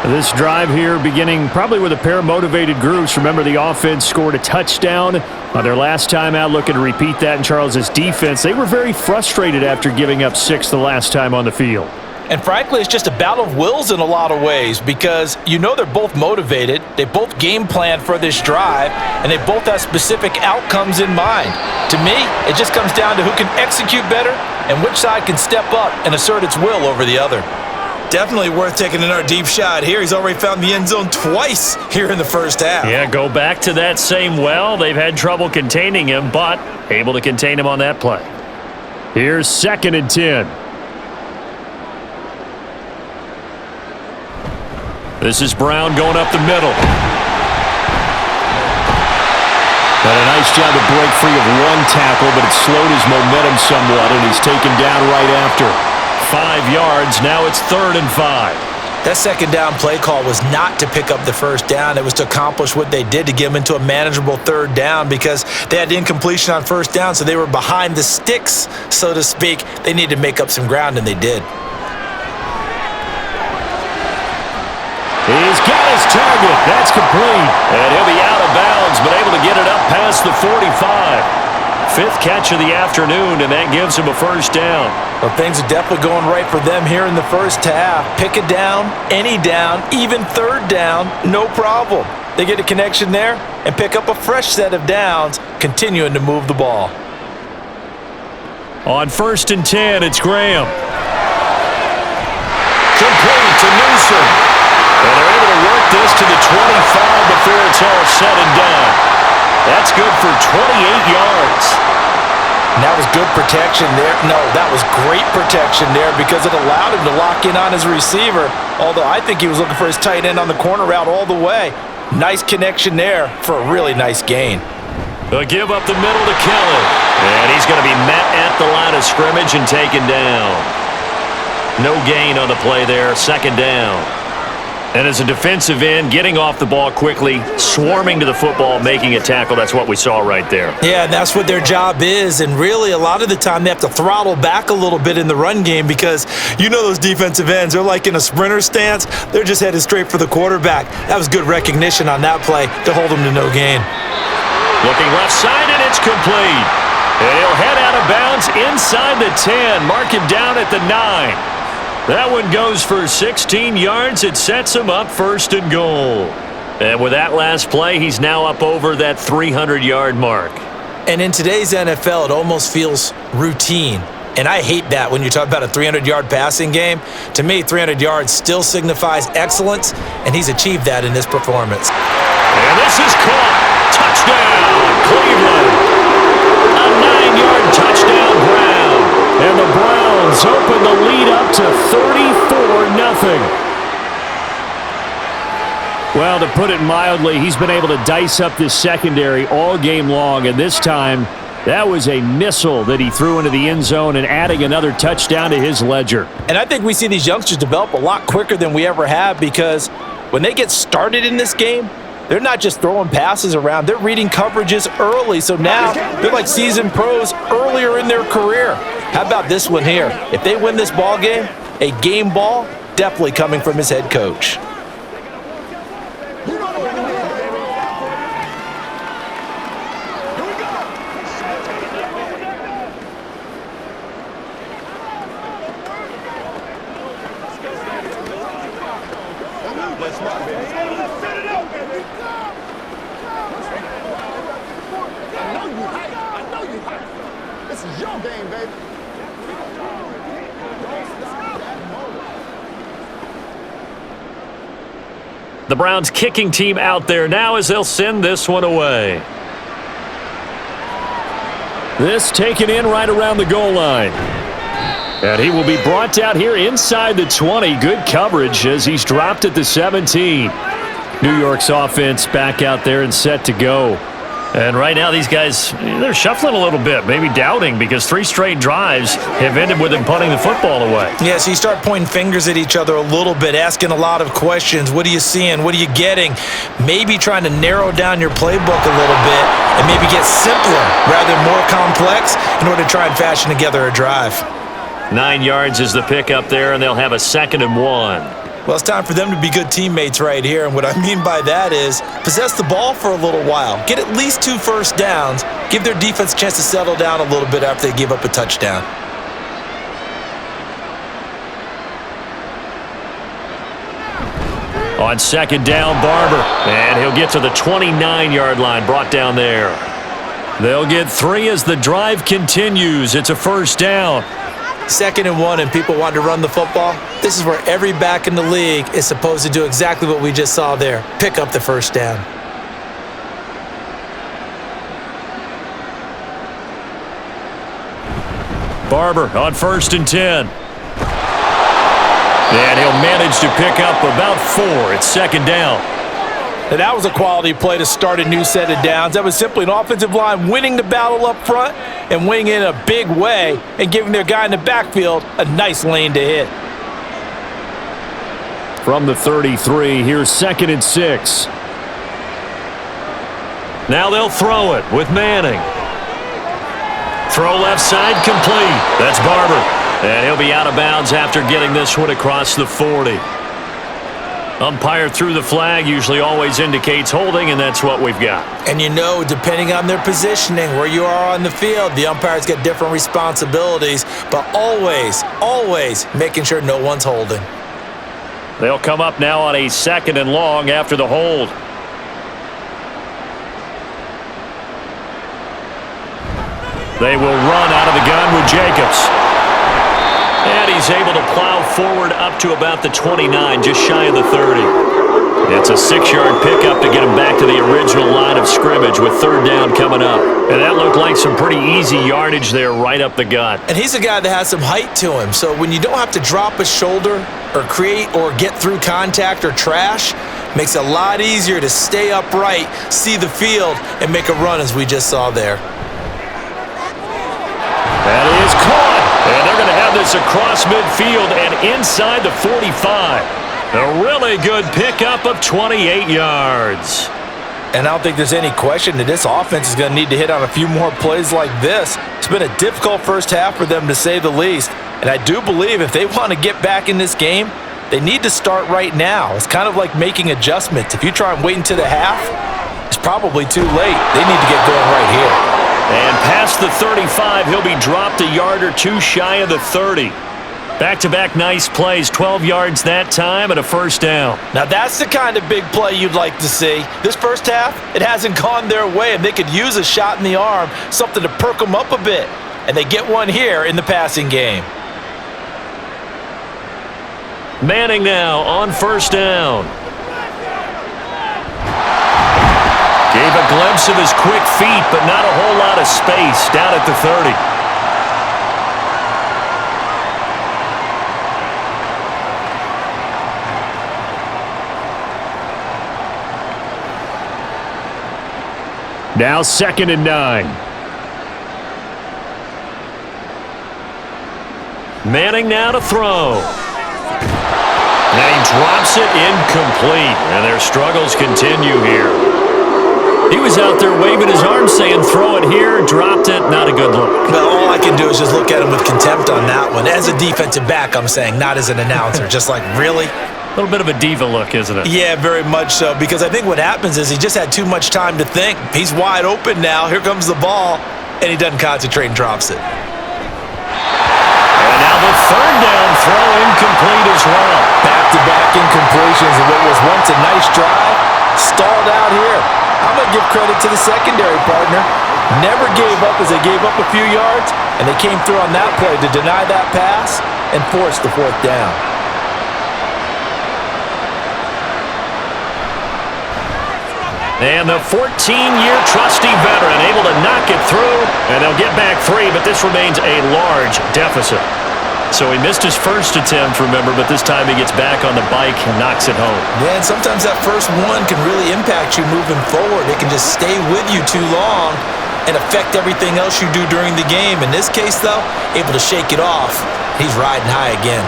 This drive here beginning probably with a pair of motivated groups. Remember, the offense scored a touchdown on their last time out, looking to repeat that in Charles's defense. They were very frustrated after giving up 6 the last time on the field. And frankly, it's just a battle of wills in a lot of ways because you know they're both motivated, they both game plan for this drive, and they both have specific outcomes in mind. To me, it just comes down to who can execute better and which side can step up and assert its will over the other. Definitely worth taking another deep shot here. He's already found the end zone twice here in the first half. Yeah, go back to that same well. They've had trouble containing him, but able to contain him on that play. Here's 2nd and 10. This is Brown going up the middle. Got a nice job to break free of one tackle, but it slowed his momentum somewhat, and he's taken down right after. 5 yards, now it's 3rd and 5. That second down play call was not to pick up the first down. It was to accomplish what they did to get them into a manageable 3rd down because they had incompletion on 1st down, so they were behind the sticks, so to speak. They needed to make up some ground, and they did. He's got his target. That's complete. And he'll be out of bounds, but able to get it up past the 45. 5th catch of the afternoon, and that gives him a first down. Well, things are definitely going right for them here in the first half. Pick a down, any down, even 3rd down, no problem. They get a connection there and pick up a fresh set of downs, continuing to move the ball. On 1st and 10, it's Graham. Complete to Newsom. And they're able to work this to the 25 before it's all said and done. That's good for 28 yards. And that was good protection there. No, that was great protection there because it allowed him to lock in on his receiver, although I think he was looking for his tight end on the corner route all the way. Nice connection there for a really nice gain. They'll give up the middle to Kelly. And he's going to be met at the line of scrimmage and taken down. No gain on the play there, 2nd down. And as a defensive end, getting off the ball quickly, swarming to the football, making a tackle, that's what we saw right there. Yeah, that's what their job is, and really a lot of the time they have to throttle back a little bit in the run game because you know those defensive ends, they're like in a sprinter stance. They're just headed straight for the quarterback. That was good recognition on that play to hold them to no gain. Looking left side, and it's complete. And he'll head out of bounds inside the 10, mark him down at the 9. That one goes for 16 yards. It sets him up 1st and goal. And with that last play, he's now up over that 300-yard mark. And in today's NFL, it almost feels routine. And I hate that when you talk about a 300-yard passing game. To me, 300 yards still signifies excellence, and he's achieved that in this performance. And this is caught. Touchdown, Cleveland. A 9-yard touchdown Brown. And the Browns open the lead up to 34-0. Well, to put it mildly, he's been able to dice up this secondary all game long, and this time that was a missile that he threw into the end zone and adding another touchdown to his ledger. And I think we see these youngsters develop a lot quicker than we ever have because when they get started in this game, they're not just throwing passes around. They're reading coverages early, so now they're like seasoned pros earlier in their career. How about this one here? If they win this ball game, a game ball definitely coming from his head coach. This is your game, baby. The Browns kicking team out there now as they'll send this one away. This taken in right around the goal line. And he will be brought down here inside the 20. Good coverage as he's dropped at the 17. New York's offense back out there and set to go. And right now these guys, they're shuffling a little bit, maybe doubting because 3 straight drives have ended with them punting the football away. Yeah, so you start pointing fingers at each other a little bit, asking a lot of questions. What are you seeing? What are you getting? Maybe trying to narrow down your playbook a little bit and maybe get simpler rather than more complex in order to try and fashion together a drive. 9 yards is the pick up there, and they'll have a 2nd and 1. Well, it's time for them to be good teammates right here, and what I mean by that is possess the ball for a little while, get at least 2 first downs, give their defense a chance to settle down a little bit after they give up a touchdown. On second down, Barber. And he'll get to the 29-yard line, brought down there. They'll get 3 as the drive continues. It's a first down. 2nd and 1 and people want to run the football. This is where every back in the league is supposed to do exactly what we just saw there. Pick up the first down. Barber on 1st and 10. And he'll manage to pick up about 4. It's 2nd down. And that was a quality play to start a new set of downs. That was simply an offensive line winning the battle up front and winning in a big way and giving their guy in the backfield a nice lane to hit. From the 33, here's 2nd and 6. Now they'll throw it with Manning. Throw left side complete. That's Barber. And he'll be out of bounds after getting this one across the 40. Umpire threw the flag, usually always indicates holding, and that's what we've got. And you know, depending on their positioning, where you are on the field, the umpires get different responsibilities, but always, always making sure no one's holding. They'll come up now on a 2nd and long after the hold. They will run out of the gun with Jacobs. And he's able to plow forward up to about the 29, just shy of the 30. It's a 6-yard pickup to get him back to the original line of scrimmage with 3rd down coming up. And that looked like some pretty easy yardage there right up the gut. And he's a guy that has some height to him, so when you don't have to drop a shoulder or create or get through contact or trash, makes it a lot easier to stay upright, see the field, and make a run as we just saw there. That is caught. And they're going to have this across midfield and inside the 45. A really good pickup of 28 yards. And I don't think there's any question that this offense is going to need to hit on a few more plays like this. It's been a difficult first half for them, to say the least. And I do believe if they want to get back in this game, they need to start right now. It's kind of like making adjustments. If you try and wait until the half, it's probably too late. They need to get going right here. And past the 35, he'll be dropped a yard or two shy of the 30. Back-to-back nice plays, 12 yards that time and a first down. Now that's the kind of big play you'd like to see. This first half, it hasn't gone their way, and they could use a shot in the arm, something to perk them up a bit. And they get one here in the passing game. Manning now on 1st down. Gave a glimpse of his quick feet, but not a whole lot of space down at the 30. Now 2nd and 9. Manning now to throw. And he drops it incomplete, and their struggles continue here. He was out there waving his arms saying, throw it here, dropped it, not a good look. Well, all I can do is just look at him with contempt on that one. As a defensive back, I'm saying, not as an announcer. Just like, really? A little bit of a diva look, isn't it? Yeah, very much so, because I think what happens is he just had too much time to think. He's wide open now. Here comes the ball, and he doesn't concentrate and drops it. And now the 3rd down throw incomplete as well. Back-to-back incompletions of what was once a nice drive, stalled out here. I'm going to give credit to the secondary partner. Never gave up as they gave up a few yards, and they came through on that play to deny that pass and force the 4th down. And the 14-year trusty veteran able to knock it through, and they'll get back 3, but this remains a large deficit. So he missed his first attempt, remember, but this time he gets back on the bike and knocks it home. Yeah, and sometimes that first one can really impact you moving forward. It can just stay with you too long and affect everything else you do during the game. In this case, though, able to shake it off. He's riding high again.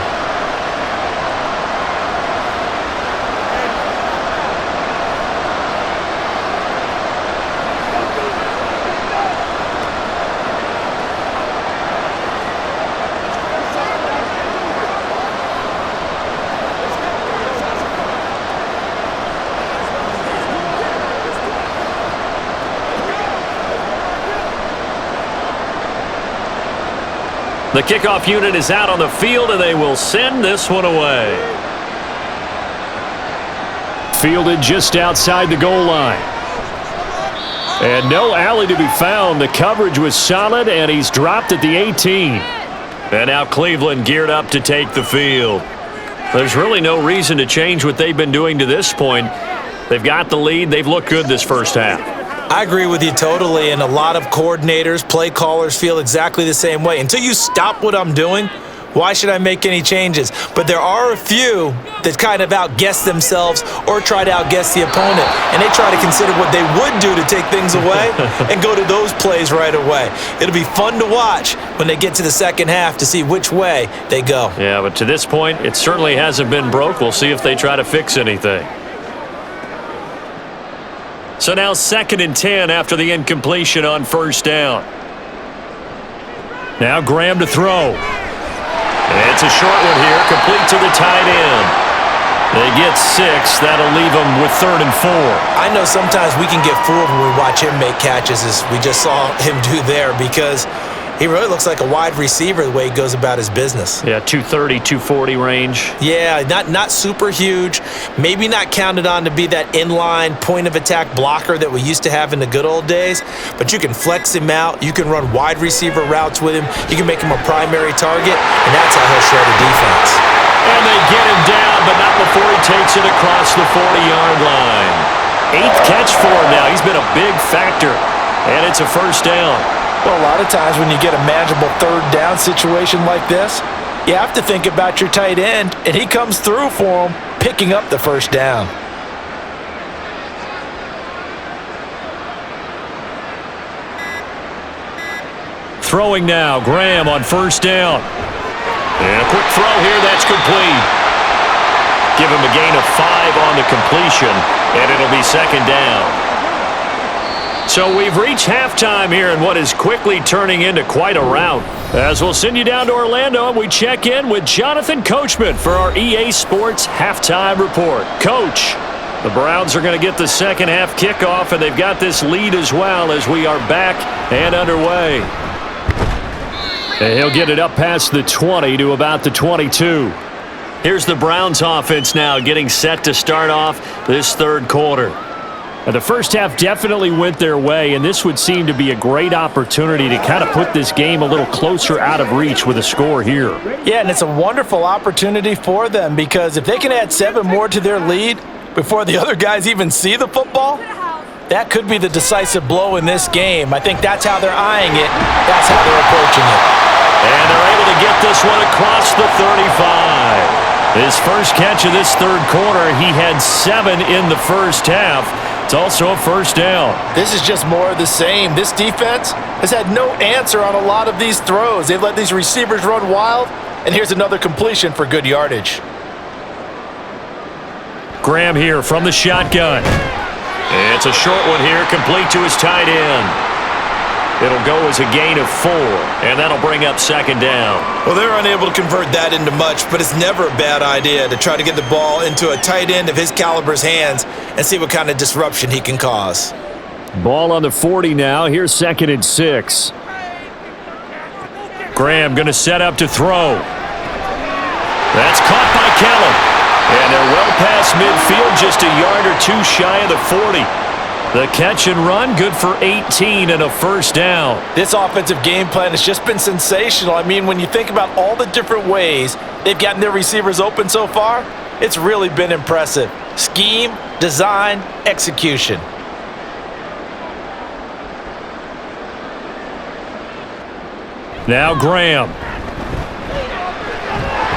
The kickoff unit is out on the field, and they will send this one away. fielded just outside the goal line. And no alley to be found. The coverage was solid, and he's dropped at the 18. And now Cleveland geared up to take the field. There's really no reason to change what they've been doing to this point. They've got the lead. They've looked good this first half. I agree with you totally, and a lot of coordinators, play callers feel exactly the same way. Until you stop what I'm doing, why should I make any changes? But there are a few that kind of outguess themselves or try to outguess the opponent, and they try to consider what they would do to take things away and go to those plays right away. It'll be fun to watch when they get to the second half to see which way they go. Yeah, but to this point, it certainly hasn't been broke. We'll see if they try to fix anything. So now 2nd and 10 after the incompletion on first down. Now Graham to throw. It's a short one here, complete to the tight end. They get 6. That'll leave them with 3rd and 4. I know sometimes we can get fooled when we watch him make catches, as we just saw him do there, because he really looks like a wide receiver the way he goes about his business. Yeah, 230, 240 range. Yeah, not super huge. Maybe not counted on to be that inline point-of-attack blocker that we used to have in the good old days, but you can flex him out. You can run wide receiver routes with him. You can make him a primary target, and that's how he'll shred a defense. And they get him down, but not before he takes it across the 40-yard line. 8th catch for him now. He's been a big factor, and it's a first down. Well, a lot of times when you get a manageable 3rd down situation like this, you have to think about your tight end, and he comes through for him, picking up the first down. Throwing now, Graham on first down. And a quick throw here, that's complete. Give him a gain of 5 on the completion, and it'll be 2nd down. So we've reached halftime here in what is quickly turning into quite a rout. As we'll send you down to Orlando, and we check in with Jonathan Coachman for our EA Sports Halftime Report. Coach, the Browns are going to get the second half kickoff, and they've got this lead as well as we are back and underway. And he'll get it up past the 20 to about the 22. Here's the Browns offense now getting set to start off this 3rd quarter. And the first half definitely went their way, and this would seem to be a great opportunity to kind of put this game a little closer out of reach with a score here. Yeah, and it's a wonderful opportunity for them, because if they can add 7 more to their lead before the other guys even see the football, that could be the decisive blow in this game. I think that's how they're eyeing it. That's how they're approaching it. And they're able to get this one across the 35. His first catch of this 3rd quarter, he had 7 in the first half. It's also a first down. This is just more of the same. This defense has had no answer on a lot of these throws. They've let these receivers run wild, and here's another completion for good yardage. Graham here from the shotgun. It's a short one here, complete to his tight end. It'll go as a gain of 4, and that'll bring up 2nd down. Well, they're unable to convert that into much, but it's never a bad idea to try to get the ball into a tight end of his caliber's hands and see what kind of disruption he can cause. Ball on the 40 now. Here's 2nd and 6. Graham going to set up to throw. That's caught by Kellen. And they're well past midfield, just a yard or 2 shy of the 40. The catch and run, good for 18 and a first down. This offensive game plan has just been sensational. I mean, when you think about all the different ways they've gotten their receivers open so far, it's really been impressive. Scheme, design, execution. Now Graham.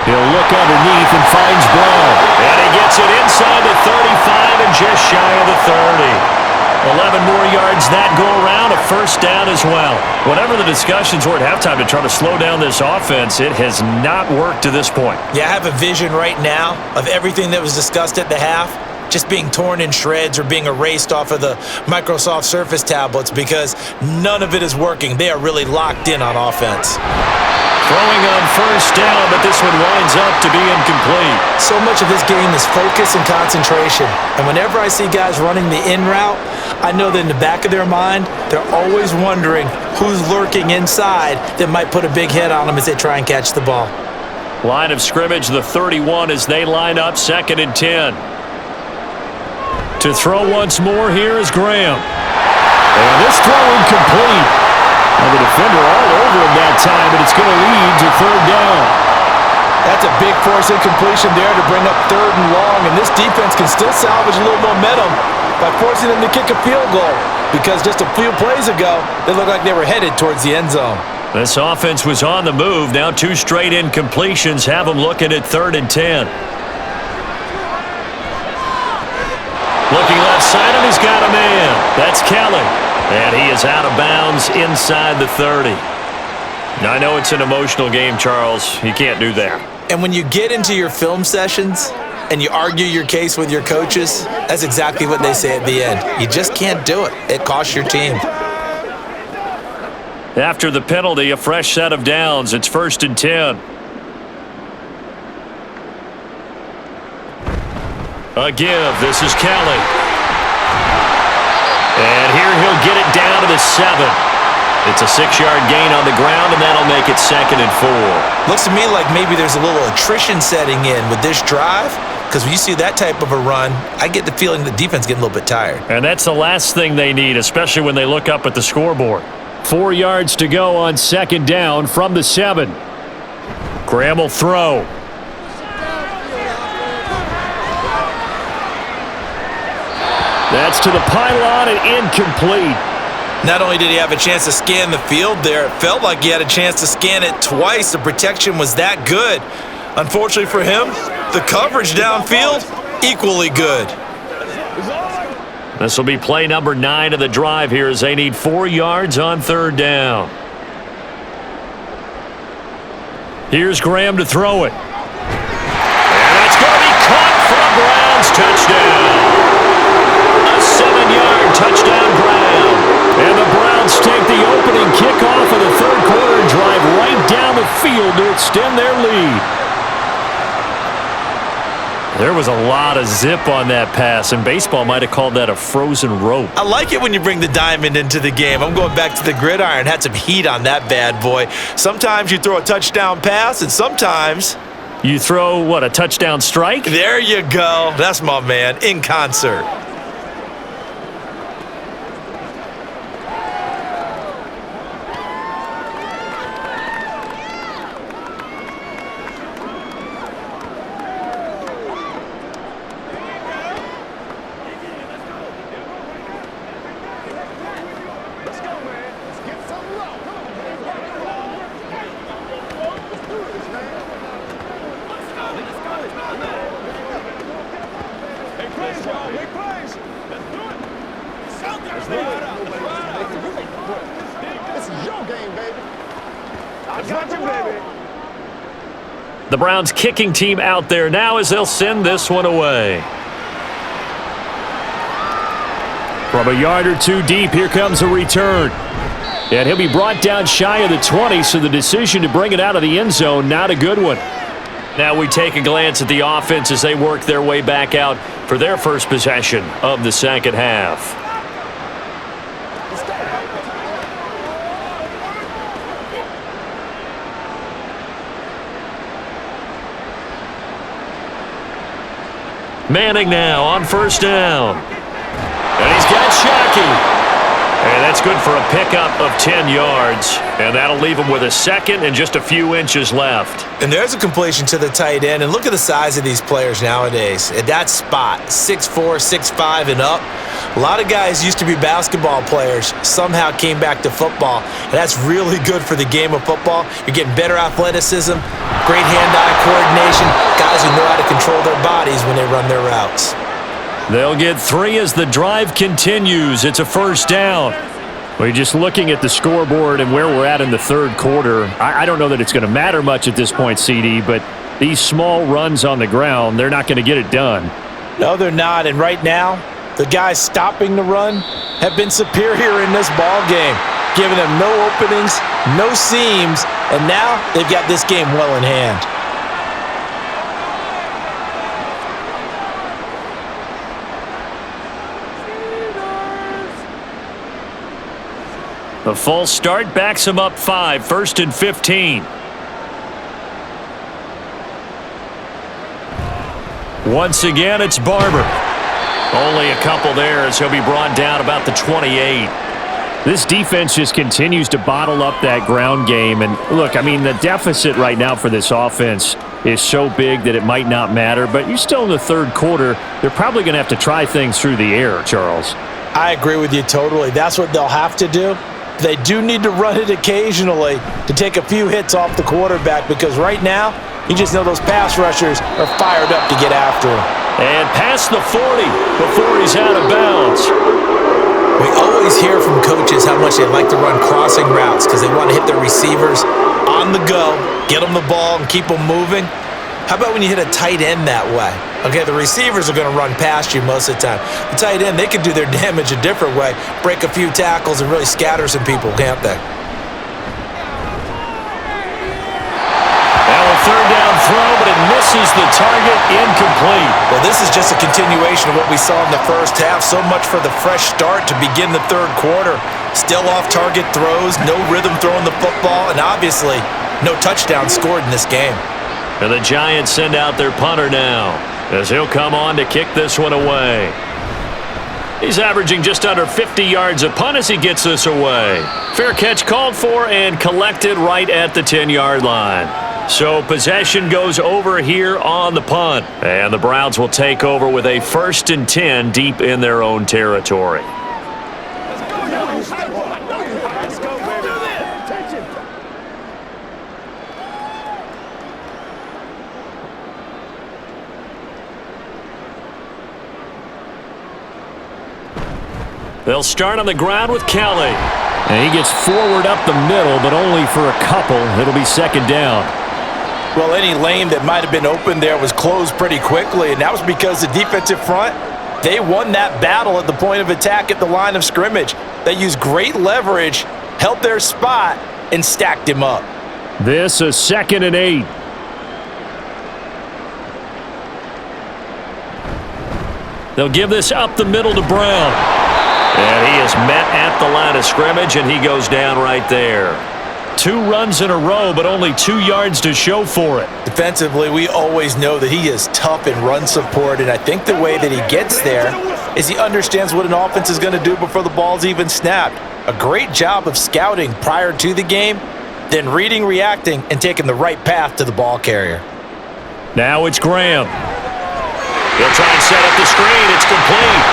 He'll look underneath and finds Brown. And he gets it inside the 35 and just shy of the 30. 11 more yards that go around, a first down as well. Whatever the discussions were at halftime to try to slow down this offense, it has not worked to this point. Yeah, I have a vision right now of everything that was discussed at the half just being torn in shreds or being erased off of the Microsoft Surface tablets, because none of it is working. They are really locked in on offense. Throwing on first down, but this one winds up to be incomplete. So much of this game is focus and concentration. And whenever I see guys running the in route, I know that in the back of their mind, they're always wondering who's lurking inside that might put a big hit on them as they try and catch the ball. Line of scrimmage, the 31 as they line up 2nd and 10. To throw once more, here is Graham. And this throw incomplete. And the defender all over him that time, but it's going to lead to third down. That's a big force incompletion there to bring up third and long, and this defense can still salvage a little momentum by forcing them to kick a field goal, because just a few plays ago, they looked like they were headed towards the end zone. This offense was on the move. Now 2 straight incompletions have them looking at 3rd and 10. Looking left side, and he's got a man. That's Kelly. And he is out of bounds inside the 30. Now, I know it's an emotional game, Charles. You can't do that. And when you get into your film sessions and you argue your case with your coaches, that's exactly what they say at the end. You just can't do it. It costs your team. After the penalty, a fresh set of downs. It's 1st and 10. A give. This is Kelly. And here he'll get it down to the 7. It's a 6-yard gain on the ground, and that'll make it 2nd and 4. Looks to me like maybe there's a little attrition setting in with this drive, because when you see that type of a run, I get the feeling the defense getting a little bit tired. And that's the last thing they need, especially when they look up at the scoreboard. 4 yards to go on 2nd down from the 7. Graham will throw. That's to the pylon and incomplete. Not only did he have a chance to scan the field there, it felt like he had a chance to scan it twice. The protection was that good. Unfortunately for him, the coverage downfield, equally good. This will be play number 9 of the drive here as they need 4 yards on 3rd down. Here's Graham to throw it. And that's going to be caught for a Browns touchdown. A 7-yard touchdown ground. And the Browns take the opening kickoff of the 3rd quarter and drive right down the field to extend their lead. There was a lot of zip on that pass, and baseball might have called that a frozen rope. I like it when you bring the diamond into the game. I'm going back to the gridiron. Had some heat on that bad boy. Sometimes you throw a touchdown pass, and sometimes you throw, what, a touchdown strike? There you go. That's my man, in concert. The Browns kicking team out there now as they'll send this one away. From a yard or 2 deep, here comes a return. And he'll be brought down shy of the 20, so the decision to bring it out of the end zone, not a good one. Now we take a glance at the offense as they work their way back out for their first possession of the 2nd half. Manning now on 1st down. And he's got Shockey. And that's good for a pickup of 10 yards. And that'll leave him with a 2nd and just a few inches left. And there's a completion to the tight end. And look at the size of these players nowadays. At that spot, 6'4", 6'5", and up. A lot of guys used to be basketball players, somehow came back to football. And that's really good for the game of football. You're getting better athleticism, great hand-eye coordination, guys who know how to control their bodies when they run their routes. They'll get 3 as the drive continues. It's a 1st down. Well, just looking at the scoreboard and where we're at in the 3rd quarter, I don't know that it's going to matter much at this point, CD, but these small runs on the ground, they're not going to get it done. No, they're not. And right now, the guys stopping the run have been superior in this ball game, giving them no openings, no seams, and now they've got this game well in hand. The false start backs him up 5, 1st and 15. Once again, it's Barber. Only a couple there as he'll be brought down about the 28. This defense just continues to bottle up that ground game. And look, I mean, the deficit right now for this offense is so big that it might not matter. But you're still in the third quarter. They're probably going to have to try things through the air, Charles. I agree with you totally. That's what they'll have to do. They do need to run it occasionally to take a few hits off the quarterback, because right now, you just know those pass rushers are fired up to get after him. And past the 40 before he's out of bounds. We always hear from coaches how much they like to run crossing routes because they want to hit their receivers on the go, get them the ball, and keep them moving. How about when you hit a tight end that way? Okay, the receivers are going to run past you most of the time. The tight end, they can do their damage a different way, break a few tackles, and really scatter some people, can't they? Third down throw, but it misses the target, incomplete. Well, this is just a continuation of what we saw in the first half. So much for the fresh start to begin the third quarter. Still off-target throws, no rhythm throwing the football, and obviously no touchdown scored in this game. And the Giants send out their punter now, as he'll come on to kick this one away. He's averaging just under 50 yards a punt as he gets this away. Fair catch called for and collected right at the 10-yard line. So possession goes over here on the punt. And the Browns will take over with a 1st and 10 deep in their own territory. Let's go, baby. Attention. They'll start on the ground with Kelly. And he gets forward up the middle, but only for a couple. It'll be 2nd down. Well, any lane that might have been open there was closed pretty quickly, and that was because the defensive front, they won that battle at the point of attack at the line of scrimmage. They used great leverage, held their spot, and stacked him up. This is 2nd and 8. They'll give this up the middle to Brown. And he is met at the line of scrimmage, and he goes down right there. 2 runs in a row, but only 2 yards to show for it. Defensively, we always know that he is tough in run support, and I think the way that he gets there is he understands what an offense is going to do before the ball's even snapped. A great job of scouting prior to the game, then reading, reacting, and taking the right path to the ball carrier. Now it's Graham. He'll try and set up the screen. It's complete.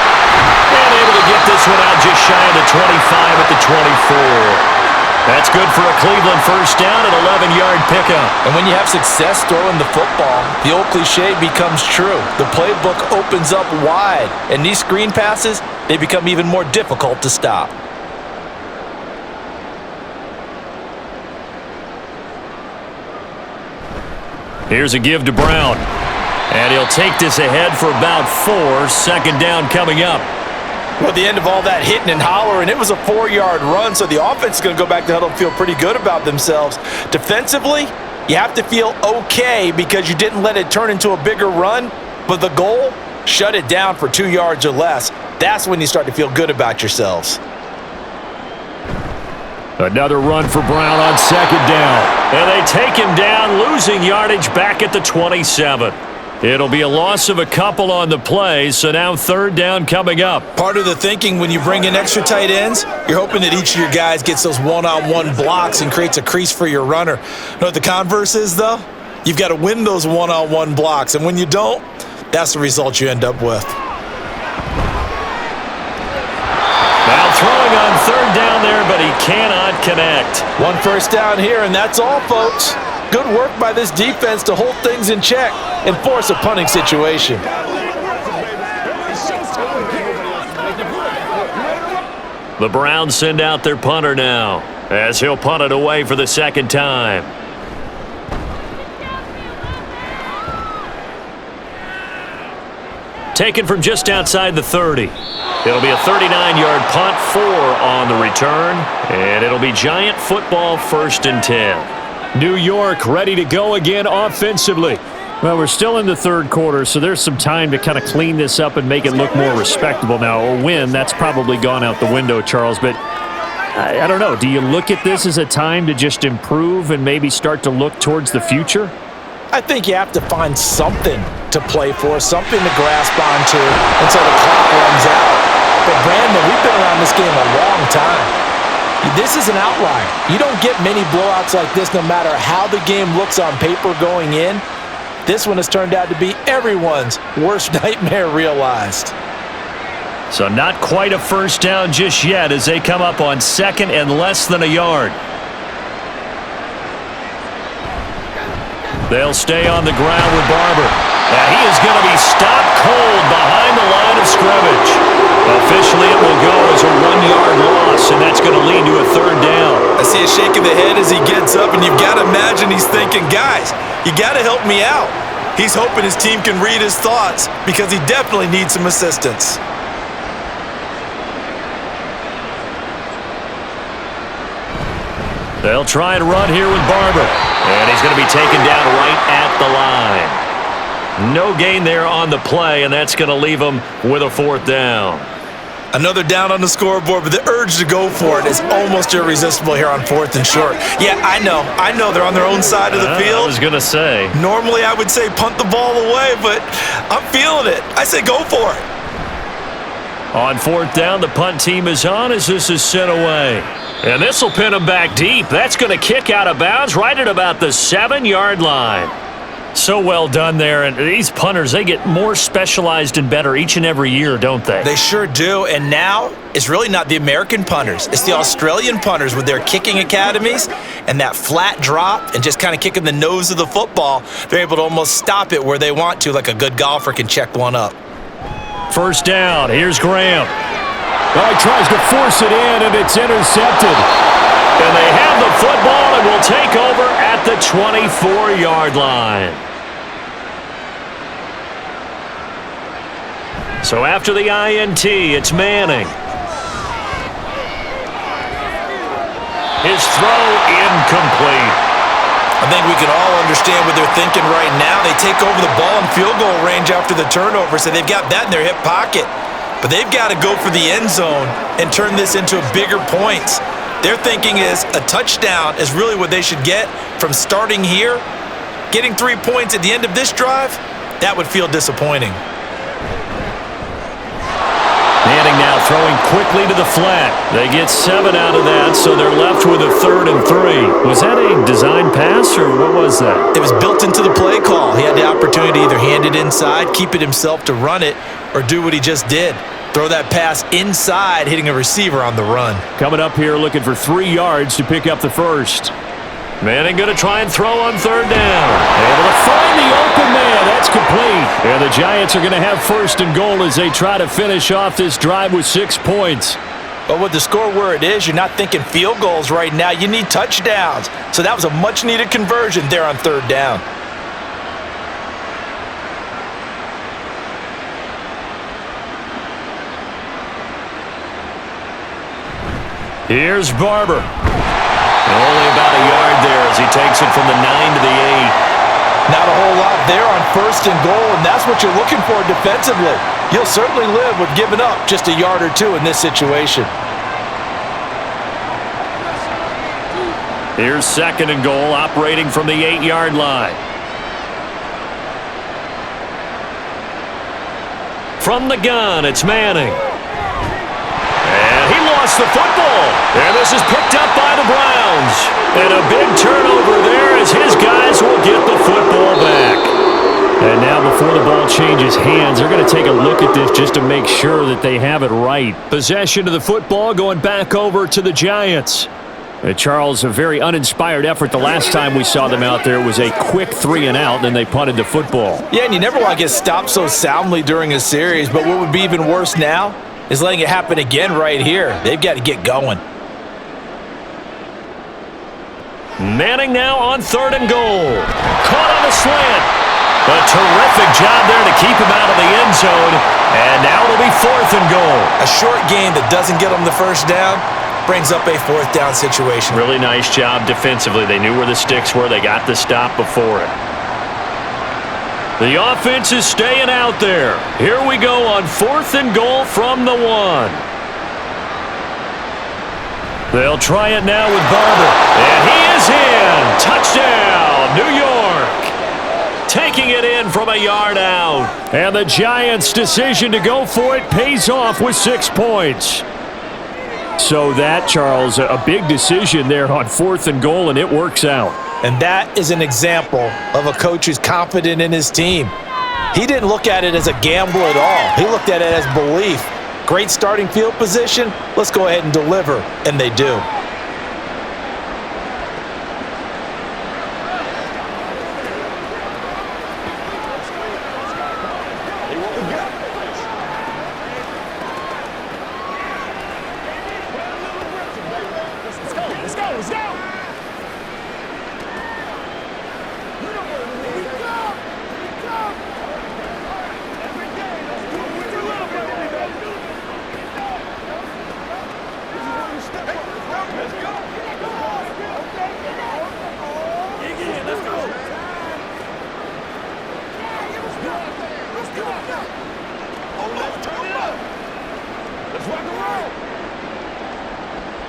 And able to get this one out just shy of the 25 at the 24. That's good for a Cleveland 1st down and 11-yard pickup. And when you have success throwing the football, the old cliche becomes true. The playbook opens up wide, and these screen passes, they become even more difficult to stop. Here's a give to Brown. And he'll take this ahead for about 4. 2nd down coming up. Well, at the end of all that hitting and hollering, it was a 4-yard run, so the offense is going to go back to huddle and feel pretty good about themselves. Defensively, you have to feel okay because you didn't let it turn into a bigger run, but the goal, shut it down for 2 yards or less. That's when you start to feel good about yourselves. Another run for Brown on 2nd down. And they take him down, losing yardage back at the 27. It'll be a loss of a couple on the play, so now 3rd down coming up. Part of the thinking when you bring in extra tight ends, you're hoping that each of your guys gets those one-on-one blocks and creates a crease for your runner. You know what the converse is, though? You've got to win those one-on-one blocks, and when you don't, that's the result you end up with. Now throwing on 3rd down there, but he cannot connect. 1 first down here, and that's all, folks. Good work by this defense to hold things in check and force a punting situation. The Browns send out their punter now, as he'll punt it away for the 2nd time. Taken from just outside the 30. It'll be a 39-yard punt, 4 on the return, and it'll be Giant football 1st and 10. New York ready to go again offensively. Well, we're still in the 3rd quarter, so there's some time to kind of clean this up and make it look more respectable now. A win, that's probably gone out the window, Charles, but I don't know. Do you look at this as a time to just improve and maybe start to look towards the future? I think you have to find something to play for, something to grasp onto until the clock runs out. But Brandon, we've been around this game a long time. This is an outlier. You don't get many blowouts like this no matter how the game looks on paper going in. This one has turned out to be everyone's worst nightmare realized. So not quite a first down just yet as they come up on second and less than a yard. They'll stay on the ground with Barber. Now he is going to be stopped cold behind the line of scrimmage. Officially, it will go as a 1-yard loss, and that's going to lead to a third down. I see a shake of the head as he gets up, and you've got to imagine he's thinking, guys, you got to help me out. He's hoping his team can read his thoughts because he definitely needs some assistance. They'll try and run here with Barber. And he's going to be taken down right at the line. No gain there on the play, and that's going to leave him with a fourth down. Another down on the scoreboard, but the urge to go for it is almost irresistible here on 4th and short. Yeah, I know they're on their own side of the field. I was going to say. Normally I would say punt the ball away, but I'm feeling it. I say go for it. On 4th down, the punt team is on as this is sent away. And this will pin him back deep. That's going to kick out of bounds right at about the 7-yard line. So well done there. And these punters, they get more specialized and better each and every year, don't they? They sure do. And now it's really not the American punters. It's the Australian punters with their kicking academies and that flat drop and just kind of kicking the nose of the football. They're able to almost stop it where they want to, like a good golfer can check one up. First down. Here's Graham. Well, he tries to force it in, and it's intercepted. And they have the football and will take over at the 24-yard line. So after the INT, it's Manning. His throw incomplete. I think we can all understand what they're thinking right now. They take over the ball in field goal range after the turnover, so they've got that in their hip pocket. But they've got to go for the end zone and turn this into bigger points. Their thinking is a touchdown is really what they should get from starting here. Getting 3 points at the end of this drive, that would feel disappointing. Manning now throwing quickly to the flat. They get 7 out of that, so they're left with a 3rd and 3. Was that a design pass, or what was that? It was built into the play call. He had the opportunity to either hand it inside, keep it himself to run it, or do what he just did. Throw that pass inside, hitting a receiver on the run. Coming up here looking for 3 yards to pick up the first. Manning going to try and throw on 3rd down. Able to find the open man. That's complete. And the Giants are going to have 1st and goal as they try to finish off this drive with 6 points. But with the score where it is, you're not thinking field goals right now. You need touchdowns. So that was a much-needed conversion there on 3rd down. Here's Barber. Only about a yard there as he takes it from the 9 to the 8. Not a whole lot there on 1st and goal, and that's what you're looking for defensively. You'll certainly live with giving up just a yard or 2 in this situation. Here's 2nd and goal, operating from the 8-yard line. From the gun, it's Manning. And he lost the football. And this is picked up by the Browns. And a big turnover there as his guys will get the football back. And now before the ball changes hands, they're going to take a look at this just to make sure that they have it right. Possession of the football going back over to the Giants. Charles, a very uninspired effort the last time we saw them out there. It was a quick 3 and out, and they punted the football. Yeah, and you never want to get stopped so soundly during a series, but what would be even worse now is letting it happen again right here. They've got to get going. Manning now on 3rd and goal. Caught on the slant. A terrific job there to keep him out of the end zone. And now it'll be 4th and goal. A short game that doesn't get them the first down brings up a 4th down situation. Really nice job defensively. They knew where the sticks were. They got the stop before it. The offense is staying out there. Here we go on 4th and goal from the 1. They'll try it now with Barber. And he is in. Touchdown, New York. taking it in from a yard out. And the Giants' decision to go for it pays off with 6 points. So that, Charles, a big decision there on 4th and goal, and it works out. And that is an example of a coach who's confident in his team. He didn't look at it as a gamble at all. He looked at it as belief. Great starting field position. Let's go ahead and deliver. And they do.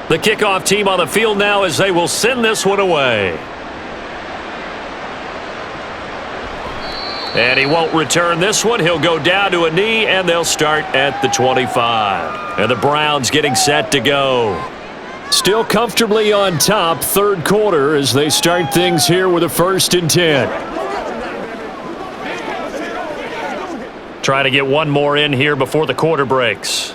The kickoff team on the field now as they will send this one away. And he won't return this one. He'll go down to a knee, and they'll start at the 25. And the Browns getting set to go. Still comfortably on top, 3rd quarter, as they start things here with a 1st and 10. Try to get one more in here before the quarter breaks.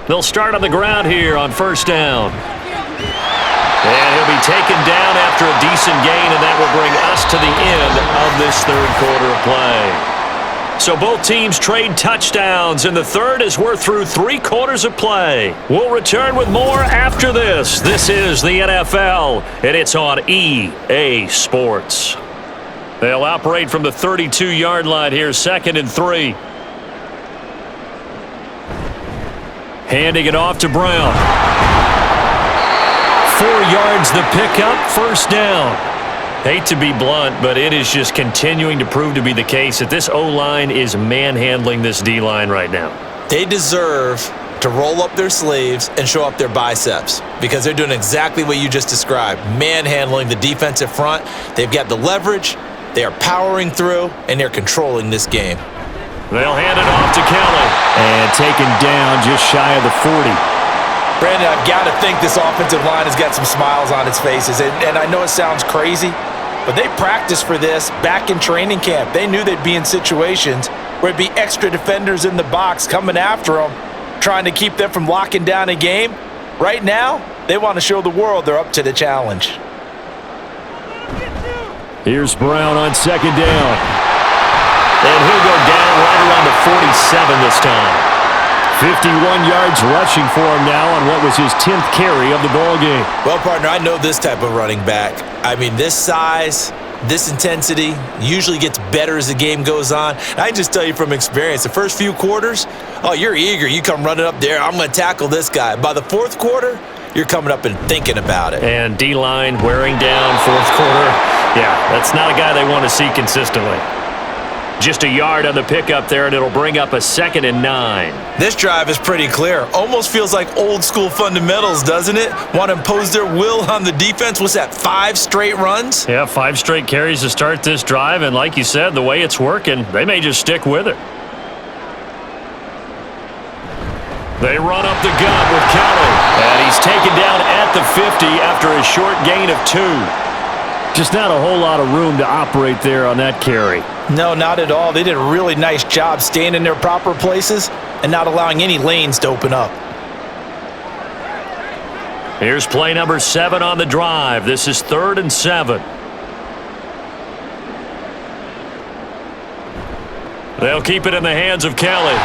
They'll start on the ground here on 1st down. And he'll be taken down after a decent gain, and that will bring us to the end of this 3rd quarter of play. So both teams trade touchdowns, and the 3rd as we're through 3 quarters of play. We'll return with more after this. This is the NFL, and it's on EA Sports. They'll operate from the 32-yard line here, 2nd and 3. Handing it off to Brown. 4 yards the pickup, 1st down. Hate to be blunt, but it is just continuing to prove to be the case that this O-line is manhandling this D-line right now. They deserve to roll up their sleeves and show up their biceps because they're doing exactly what you just described, manhandling the defensive front. They've got the leverage, they are powering through, and they're controlling this game. They'll hand it off to Kelly. And taken down just shy of the 40. Brandon, I've got to think this offensive line has got some smiles on its faces. And I know it sounds crazy, but they practiced for this back in training camp. They knew they'd be in situations where it'd be extra defenders in the box coming after them, trying to keep them from locking down a game. Right now, they want to show the world they're up to the challenge. Here's Brown on 2nd down. And he'll go down right around the 47 this time. 51 yards rushing for him now on what was his 10th carry of the ball game. Well, partner, I know this type of running back. I mean, this size, this intensity usually gets better as the game goes on. And I can just tell you from experience, the first few quarters, oh, you're eager. You come running up there, I'm going to tackle this guy. By the 4th quarter, you're coming up and thinking about it. And D-line wearing down 4th quarter. Yeah, that's not a guy they want to see consistently. Just a yard on the pickup there, and it'll bring up a 2nd and 9. This drive is pretty clear. Almost feels like old school fundamentals, doesn't it? Want to impose their will on the defense. What's that, 5 straight runs? Yeah, 5 straight carries to start this drive, and like you said, the way it's working, they may just stick with it. They run up the gut with Kelly, and he's taken down at the 50 after a short gain of 2. Just not a whole lot of room to operate there on that carry. No, not at all. They did a really nice job staying in their proper places and not allowing any lanes to open up. Here's play number 7 on the drive. This is 3rd and 7. They'll keep it in the hands of Kelly.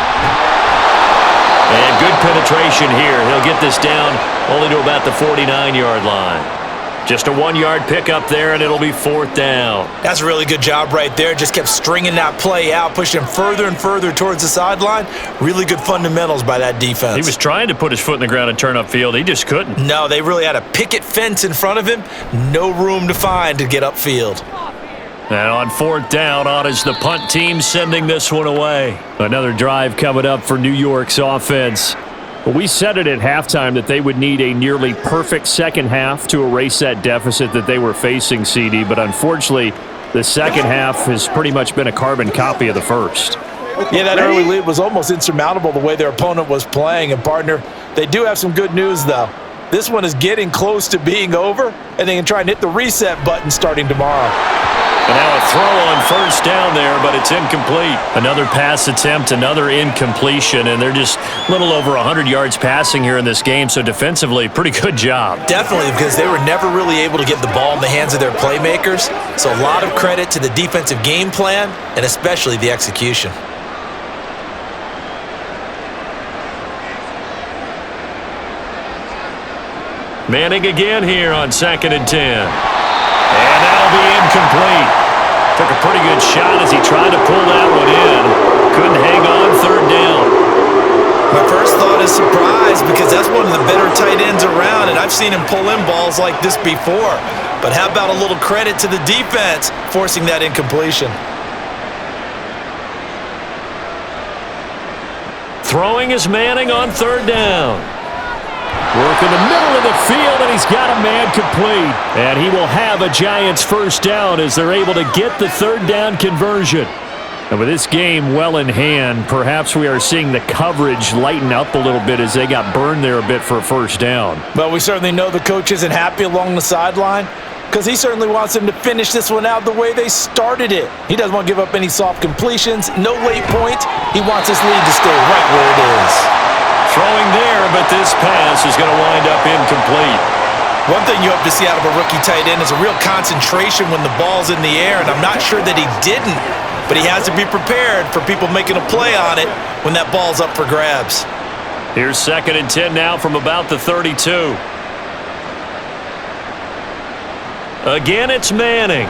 And good penetration here. He'll get this down only to about the 49-yard line. Just a 1-yard pickup there, and it'll be 4th down. That's a really good job right there. Just kept stringing that play out, pushing him further and further towards the sideline. Really good fundamentals by that defense. He was trying to put his foot in the ground and turn upfield. He just couldn't. No, they really had a picket fence in front of him. No room to find to get upfield. And on 4th down, on is the punt team sending this one away. Another drive coming up for New York's offense. We said it at halftime that they would need a nearly perfect second half to erase that deficit that they were facing, CD, but unfortunately, the second half has pretty much been a carbon copy of the first. Yeah, that early lead was almost insurmountable the way their opponent was playing. And, partner, they do have some good news, though. This one is getting close to being over, and they can try and hit the reset button starting tomorrow. And now a throw on first down there, but it's incomplete. Another pass attempt, another incompletion, and they're just a little over 100 yards passing here in this game, so defensively, pretty good job. Definitely, because they were never really able to get the ball in the hands of their playmakers, so a lot of credit to the defensive game plan and especially the execution. Manning again here on 2nd and 10. And that'll be incomplete. Took a pretty good shot as he tried to pull that one in. Couldn't hang on 3rd down. My first thought is surprise because that's one of the better tight ends around, and I've seen him pull in balls like this before. But how about a little credit to the defense forcing that incompletion? Throwing is Manning on 3rd down. Work in the middle of the field, and he's got a man complete. And he will have a Giants first down as they're able to get the 3rd down conversion. And with this game well in hand, perhaps we are seeing the coverage lighten up a little bit as they got burned there a bit for a first down. But we certainly know the coach isn't happy along the sideline because he certainly wants them to finish this one out the way they started it. He doesn't want to give up any soft completions, no late points. He wants his lead to stay right where it is. Throwing there, but this pass is going to wind up incomplete. One thing you hope to see out of a rookie tight end is a real concentration when the ball's in the air, and I'm not sure that he didn't, but he has to be prepared for people making a play on it when that ball's up for grabs. Here's 2nd and 10 now from about the 32. Again, it's Manning.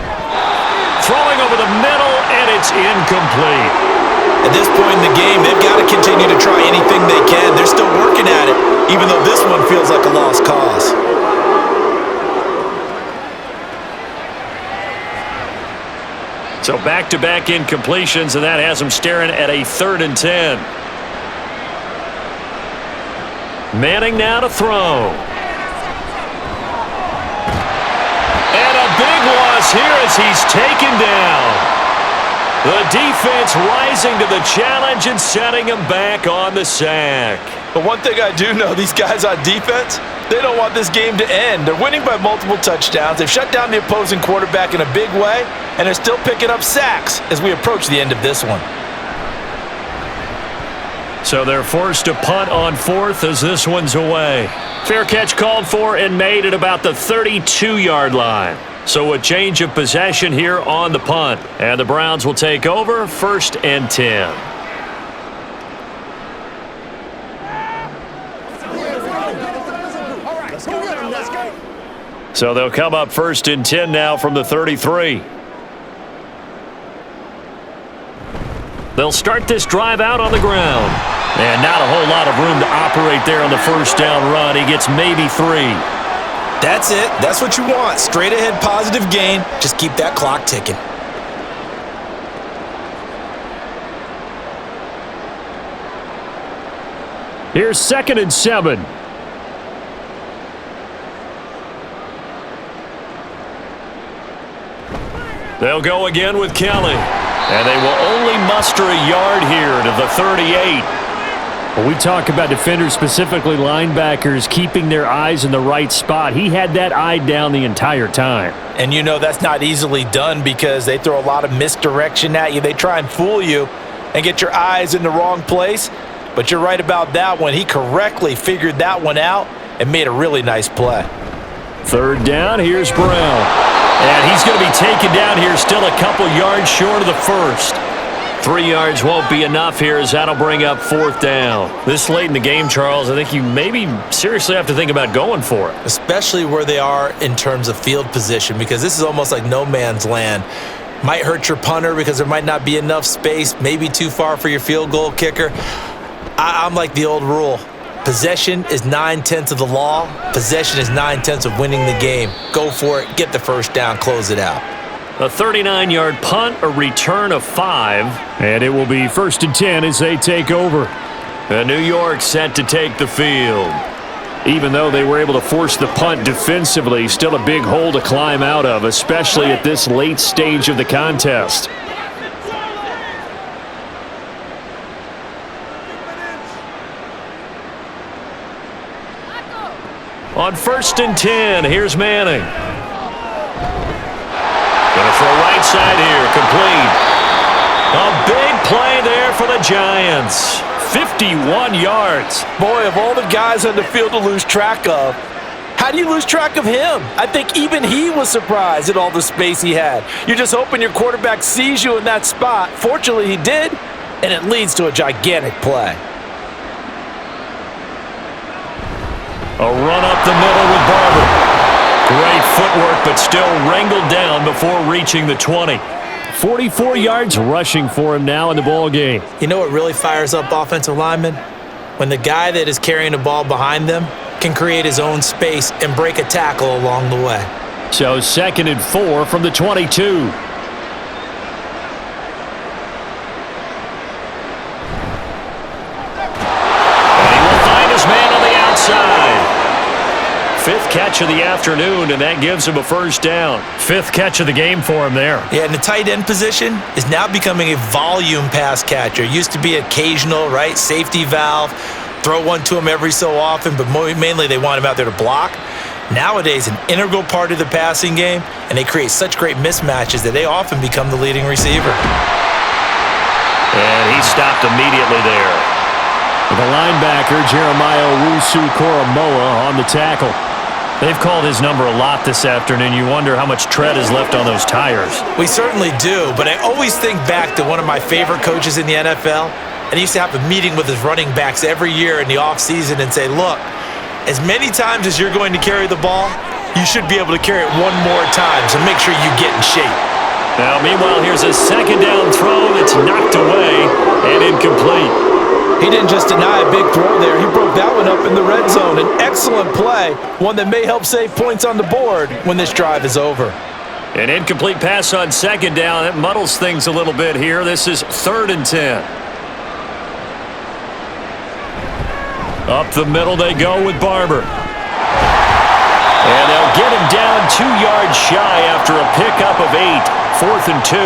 Throwing over the middle, and it's incomplete. At this point in the game, they've got to continue to try anything they can. They're still working at it, even though this one feels like a lost cause. So back-to-back incompletions, and that has them staring at a 3rd and 10. Manning now to throw. And a big loss here as he's taken down. The defense rising to the challenge and setting him back on the sack. But one thing I do know, these guys on defense, they don't want this game to end. They're winning by multiple touchdowns. They've shut down the opposing quarterback in a big way, and they're still picking up sacks as we approach the end of this one. So they're forced to punt on 4th as this one's away. Fair catch called for and made at about the 32-yard line. So a change of possession here on the punt. And the Browns will take over 1st and 10. So they'll come up 1st and 10 now from the 33. They'll start this drive out on the ground. And not a whole lot of room to operate there on the first down run. He gets maybe 3. That's it. That's what you want. Straight ahead positive gain. Just keep that clock ticking. Here's 2nd and 7. They'll go again with Kelly. And they will only muster a yard here to the 38. When we talk about defenders, specifically linebackers, keeping their eyes in the right spot, he had that eye down the entire time. And you know that's not easily done because they throw a lot of misdirection at you. They try and fool you and get your eyes in the wrong place. But you're right about that one. He correctly figured that one out and made a really nice play. 3rd down, here's Brown. And he's going to be taken down here still a couple yards short of the 1st. 3 yards won't be enough here as that'll bring up 4th down. This late in the game, Charles, I think you maybe seriously have to think about going for it. Especially where they are in terms of field position, because this is almost like no man's land. Might hurt your punter because there might not be enough space, maybe too far for your field goal kicker. I'm like the old rule. Possession is 9/10 of the law. Possession is 9/10 of winning the game. Go for it. Get the first down. Close it out. A 39-yard punt, a return of 5, and it will be 1st and 10 as they take over. And New York set to take the field. Even though they were able to force the punt defensively, still a big hole to climb out of, especially at this late stage of the contest. On 1st and 10, here's Manning. Gonna throw right side here, complete. A big play there for the Giants. 51 yards. Boy, of all the guys on the field to lose track of, how do you lose track of him? I think even he was surprised at all the space he had. You're just hoping your quarterback sees you in that spot. Fortunately, he did, and it leads to a gigantic play. A run up the middle with Barber. Great footwork, but still wrangled down before reaching the 20. 44 yards rushing for him now in the ball game. You know what really fires up offensive linemen? When the guy that is carrying the ball behind them can create his own space and break a tackle along the way. So 2nd and 4 from the 22. Fifth catch of the afternoon, and that gives him a first down. 5th catch of the game for him there. Yeah, and the tight end position is now becoming a volume pass catcher. Used to be occasional, right? Safety valve, throw one to him every so often, but mainly they want him out there to block. Nowadays, an integral part of the passing game, and they create such great mismatches that they often become the leading receiver. And he stopped immediately there. The linebacker, Jeremiah Owusu-Koramoah, on the tackle. They've called his number a lot this afternoon. You wonder how much tread is left on those tires. We certainly do, but I always think back to one of my favorite coaches in the NFL, and he used to have a meeting with his running backs every year in the offseason and say, look, as many times as you're going to carry the ball, you should be able to carry it one more time, so make sure you get in shape. Now, meanwhile, here's a 2nd down throw that's knocked away and incomplete. He didn't just deny a big throw there. He broke that one up in the red zone. An excellent play, one that may help save points on the board when this drive is over. An incomplete pass on 2nd down. That muddles things a little bit here. This is 3rd and 10. Up the middle they go with Barber. And they'll get him down 2 yards shy after a pickup of 8. 4th and 2.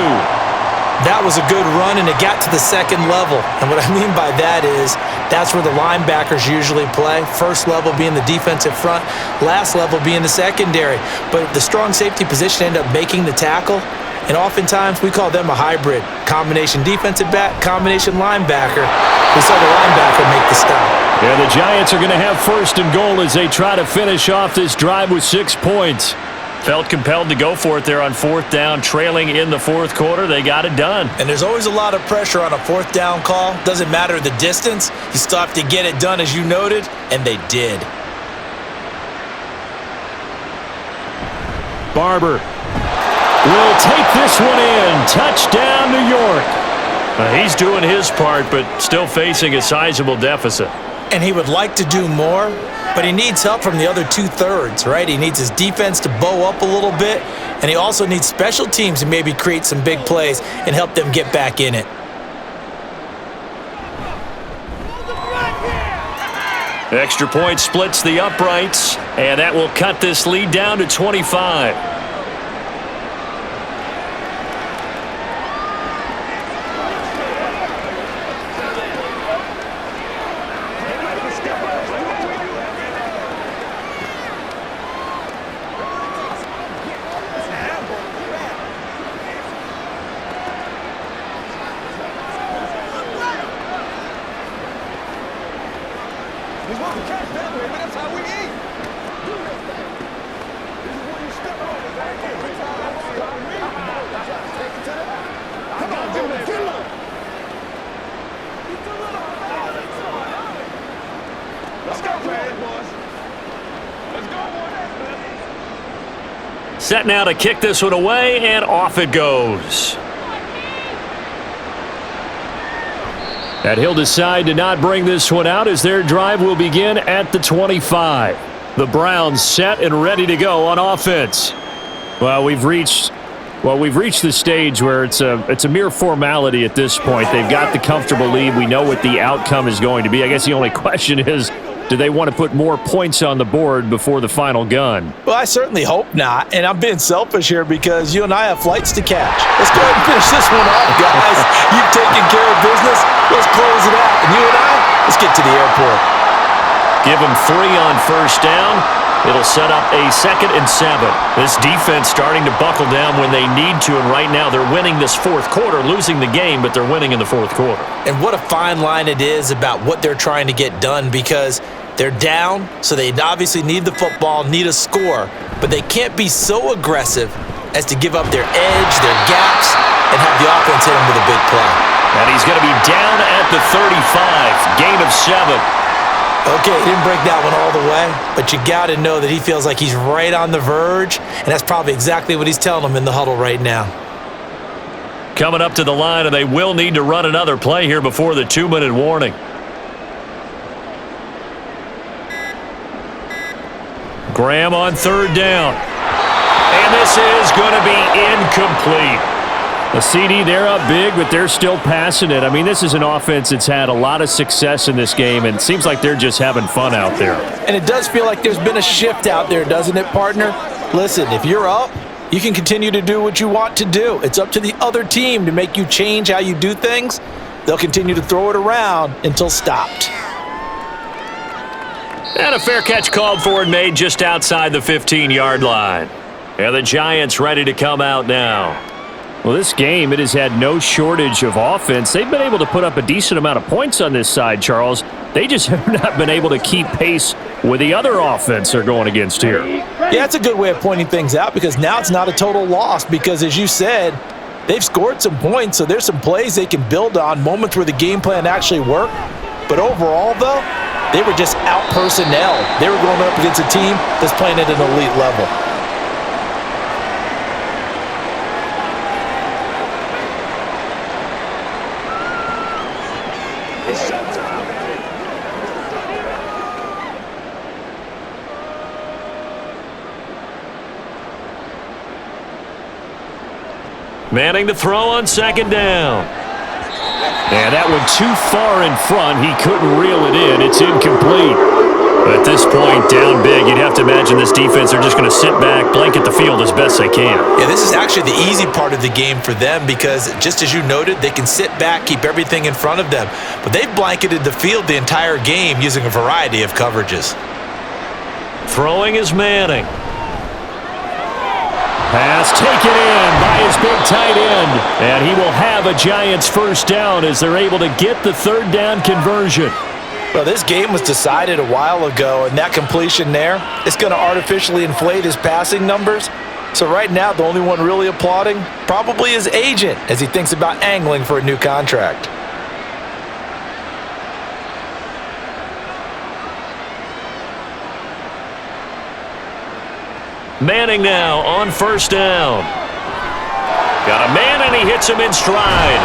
That was a good run, and it got to the 2nd level. And what I mean by that is that's where the linebackers usually play. First level being the defensive front, last level being the secondary. But the strong safety position ended up making the tackle, and oftentimes we call them a hybrid. Combination defensive back, combination linebacker. We saw the linebacker make the stop. Yeah, the Giants are going to have 1st and goal as they try to finish off this drive with 6 points. Felt compelled to go for it there on 4th down, trailing in the 4th quarter. They got it done. And there's always a lot of pressure on a 4th down call. Doesn't matter the distance. You still have to get it done, as you noted, and they did. Barber will take this one in. Touchdown, New York. He's doing his part, but still facing a sizable deficit. And he would like to do more, but he needs help from the other 2/3, right? He needs his defense to bow up a little bit, and he also needs special teams to maybe create some big plays and help them get back in it. Extra point splits the uprights, and that will cut this lead down to 25. Set now to kick this one away, and off it goes. And he'll decide to not bring this one out as their drive will begin at the 25. The Browns set and ready to go on offense. Well, we've reached Well, we've reached the stage where it's a mere formality at this point. They've got the comfortable lead. We know what the outcome is going to be. I guess the only question is, do they want to put more points on the board before the final gun? Well, I certainly hope not, and I'm being selfish here because you and I have flights to catch. Let's go ahead and finish this one off, guys. You've taken care of business. Let's close it out. And you and I, let's get to the airport. Give them 3 on first down. It'll set up a 2nd and 7. This defense starting to buckle down when they need to, and right now they're winning this fourth quarter, losing the game, but they're winning in the fourth quarter. And what a fine line it is about what they're trying to get done because they're down, so they obviously need the football, need a score, but they can't be so aggressive as to give up their edge, their gaps, and have the offense hit them with a big play. And he's going to be down at the 35, gain of 7. Okay, he didn't break that one all the way, but you got to know that he feels like he's right on the verge, and that's probably exactly what he's telling them in the huddle right now. Coming up to the line, and they will need to run another play here before the 2-minute warning. Graham on 3rd down. And this is going to be incomplete. A CD, they're up big, but they're still passing it. I mean, this is an offense that's had a lot of success in this game, and it seems like they're just having fun out there. And it does feel like there's been a shift out there, doesn't it, partner? Listen, if you're up, you can continue to do what you want to do. It's up to the other team to make you change how you do things. They'll continue to throw it around until stopped. And a fair catch called for and made just outside the 15-yard line. And the Giants ready to come out now. Well, this game, it has had no shortage of offense. They've been able to put up a decent amount of points on this side, Charles. They just have not been able to keep pace with the other offense they're going against here. Yeah, that's a good way of pointing things out because now it's not a total loss because, as you said, they've scored some points, so there's some plays they can build on, moments where the game plan actually worked. But overall, though, they were just out-personnel. They were going up against a team that's playing at an elite level. Manning to throw on 2nd down. And that one too far in front. He couldn't reel it in. It's incomplete. But at this point, down big, you'd have to imagine this defense, they're just going to sit back, blanket the field as best they can. Yeah, this is actually the easy part of the game for them because, just as you noted, they can sit back, keep everything in front of them. But they've blanketed the field the entire game using a variety of coverages. Throwing is Manning. Pass taken in by his big tight end. And he will have a Giants first down as they're able to get the 3rd down conversion. Well, this game was decided a while ago, and that completion there is going to artificially inflate his passing numbers. So right now, the only one really applauding probably his agent as he thinks about angling for a new contract. Manning now on 1st down. Got a man, and he hits him in stride.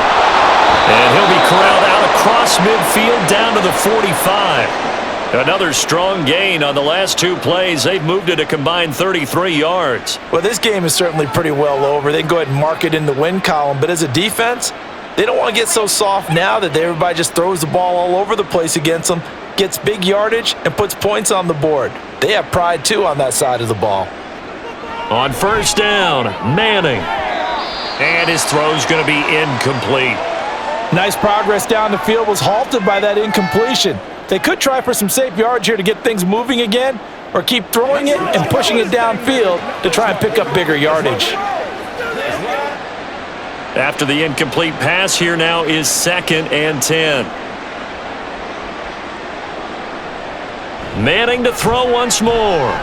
And he'll be corralled out across midfield down to the 45. Another strong gain on the last 2 plays. They've moved it a combined 33 yards. Well, this game is certainly pretty well over. They can go ahead and mark it in the win column. But as a defense, they don't want to get so soft now that everybody just throws the ball all over the place against them, gets big yardage, and puts points on the board. They have pride, too, on that side of the ball. On 1st down, Manning. And his throw's going to be incomplete. Nice progress down the field was halted by that incompletion. They could try for some safe yards here to get things moving again, or keep throwing it and pushing it downfield to try and pick up bigger yardage. After the incomplete pass, here now is 2nd and 10. Manning to throw once more.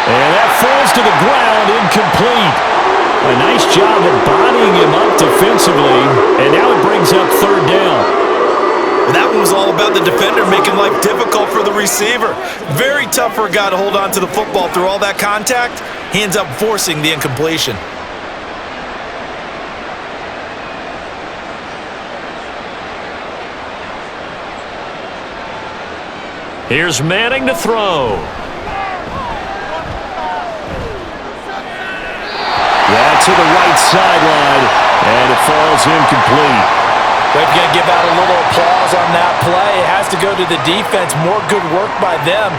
And that falls to the ground, incomplete. A nice job of bodying him up defensively, and now it brings up 3rd down. Well, that one was all about the defender making life difficult for the receiver. Very tough for a guy to hold on to the football through all that contact. He ends up forcing the incompletion. Here's Manning to throw. to the right sideline, and it falls incomplete. But if you're going to give out a little applause on that play, it has to go to the defense. More good work by them.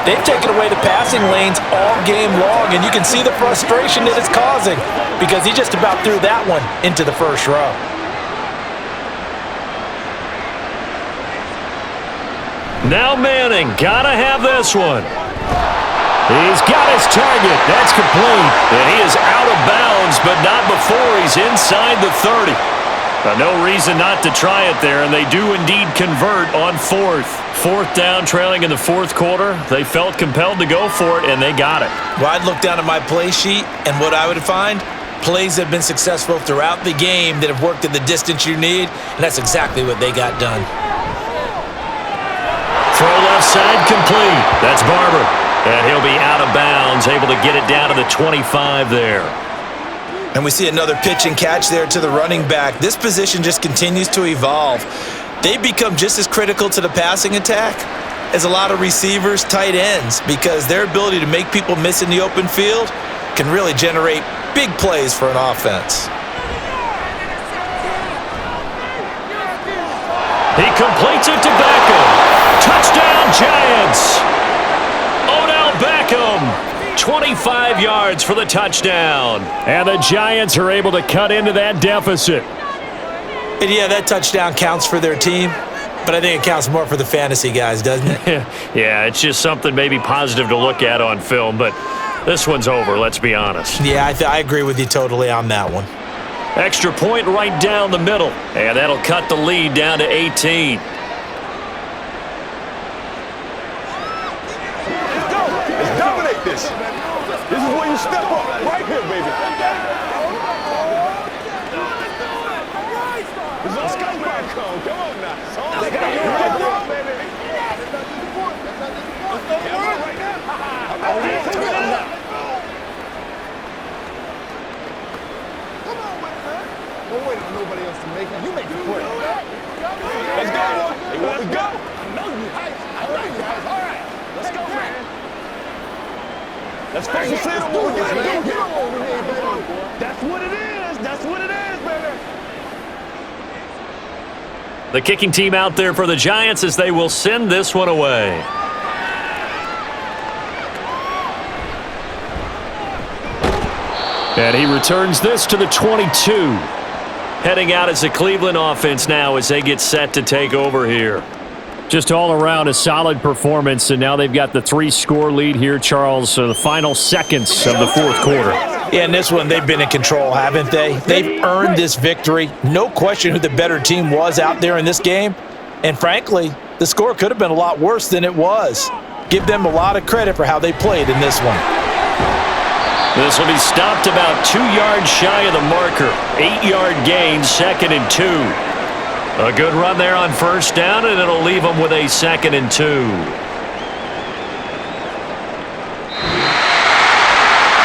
They've taken away the passing lanes all game long, and you can see the frustration that it's causing because he just about threw that one into the first row. Now Manning, gotta have this one. He's got his target. That's complete. And he is out of bounds, but not before he's inside the 30. No reason not to try it there, and they do indeed convert on fourth. Fourth down, trailing in the fourth quarter. They felt compelled to go for it, and they got it. Well, I'd look down at my play sheet, and what I would find, plays that have been successful throughout the game that have worked at the distance you need, and that's exactly what they got done. Throw left side complete. That's Barber. And he'll be out of bounds, able to get it down to the 25 there. And we see another pitch and catch there to the running back. This position just continues to evolve. They become just as critical to the passing attack as a lot of receivers, tight ends, because their ability to make people miss in the open field can really generate big plays for an offense. He completes it to Beckham. Touchdown, Giants! Odell Beckham, 25 yards for the touchdown. And the Giants are able to cut into that deficit. And yeah, that touchdown counts for their team, but I think it counts more for the fantasy guys, doesn't it? Yeah, it's just something maybe positive to look at on film, but this one's over, let's be honest. Yeah, I agree with you totally on that one. Extra point right down the middle, and that'll cut the lead down to 18. Let's dominate this. This is where you step up, right here, baby. Let's go back home. Come on now. Let's go, baby. Right now. Don't wait for nobody else to make it. You make the play. Let's go, boy. They want to go. I know you hype. All right. Let's go, man. Let's focus in on what we got to do. That's what it is. That's what it is, baby. The kicking team out there for the Giants as they will send this one away. And he returns this to the 22. Heading out as the Cleveland offense now as they get set to take over here. Just all around a solid performance, and now they've got the 3-score lead here, Charles, so the final seconds of the fourth quarter. Yeah, in this one, they've been in control, haven't they? They've earned this victory. No question who the better team was out there in this game. And frankly, the score could have been a lot worse than it was. Give them a lot of credit for how they played in this one. This will be stopped about 2 yards shy of the marker. 8-yard gain, 2nd and 2. A good run there on first down, and it'll leave them with a 2nd and 2.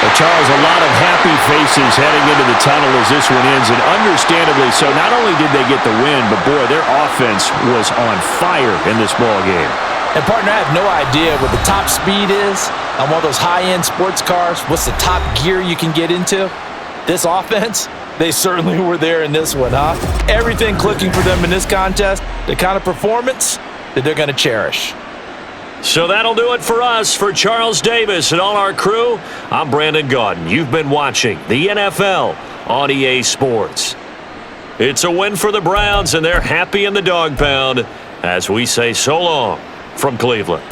Well, Charles, a lot of happy faces heading into the tunnel as this one ends, and understandably so. Not only did they get the win, but boy, their offense was on fire in this ball game. And partner, I have no idea what the top speed is on one of those high-end sports cars. What's the top gear you can get into? This offense, they certainly were there in this one, huh? Everything clicking for them in this contest, the kind of performance that they're going to cherish. So that'll do it for us. For Charles Davis and all our crew, I'm Brandon Gaudin. You've been watching the NFL on EA Sports. It's a win for the Browns, and they're happy in the dog pound as we say so long from Cleveland.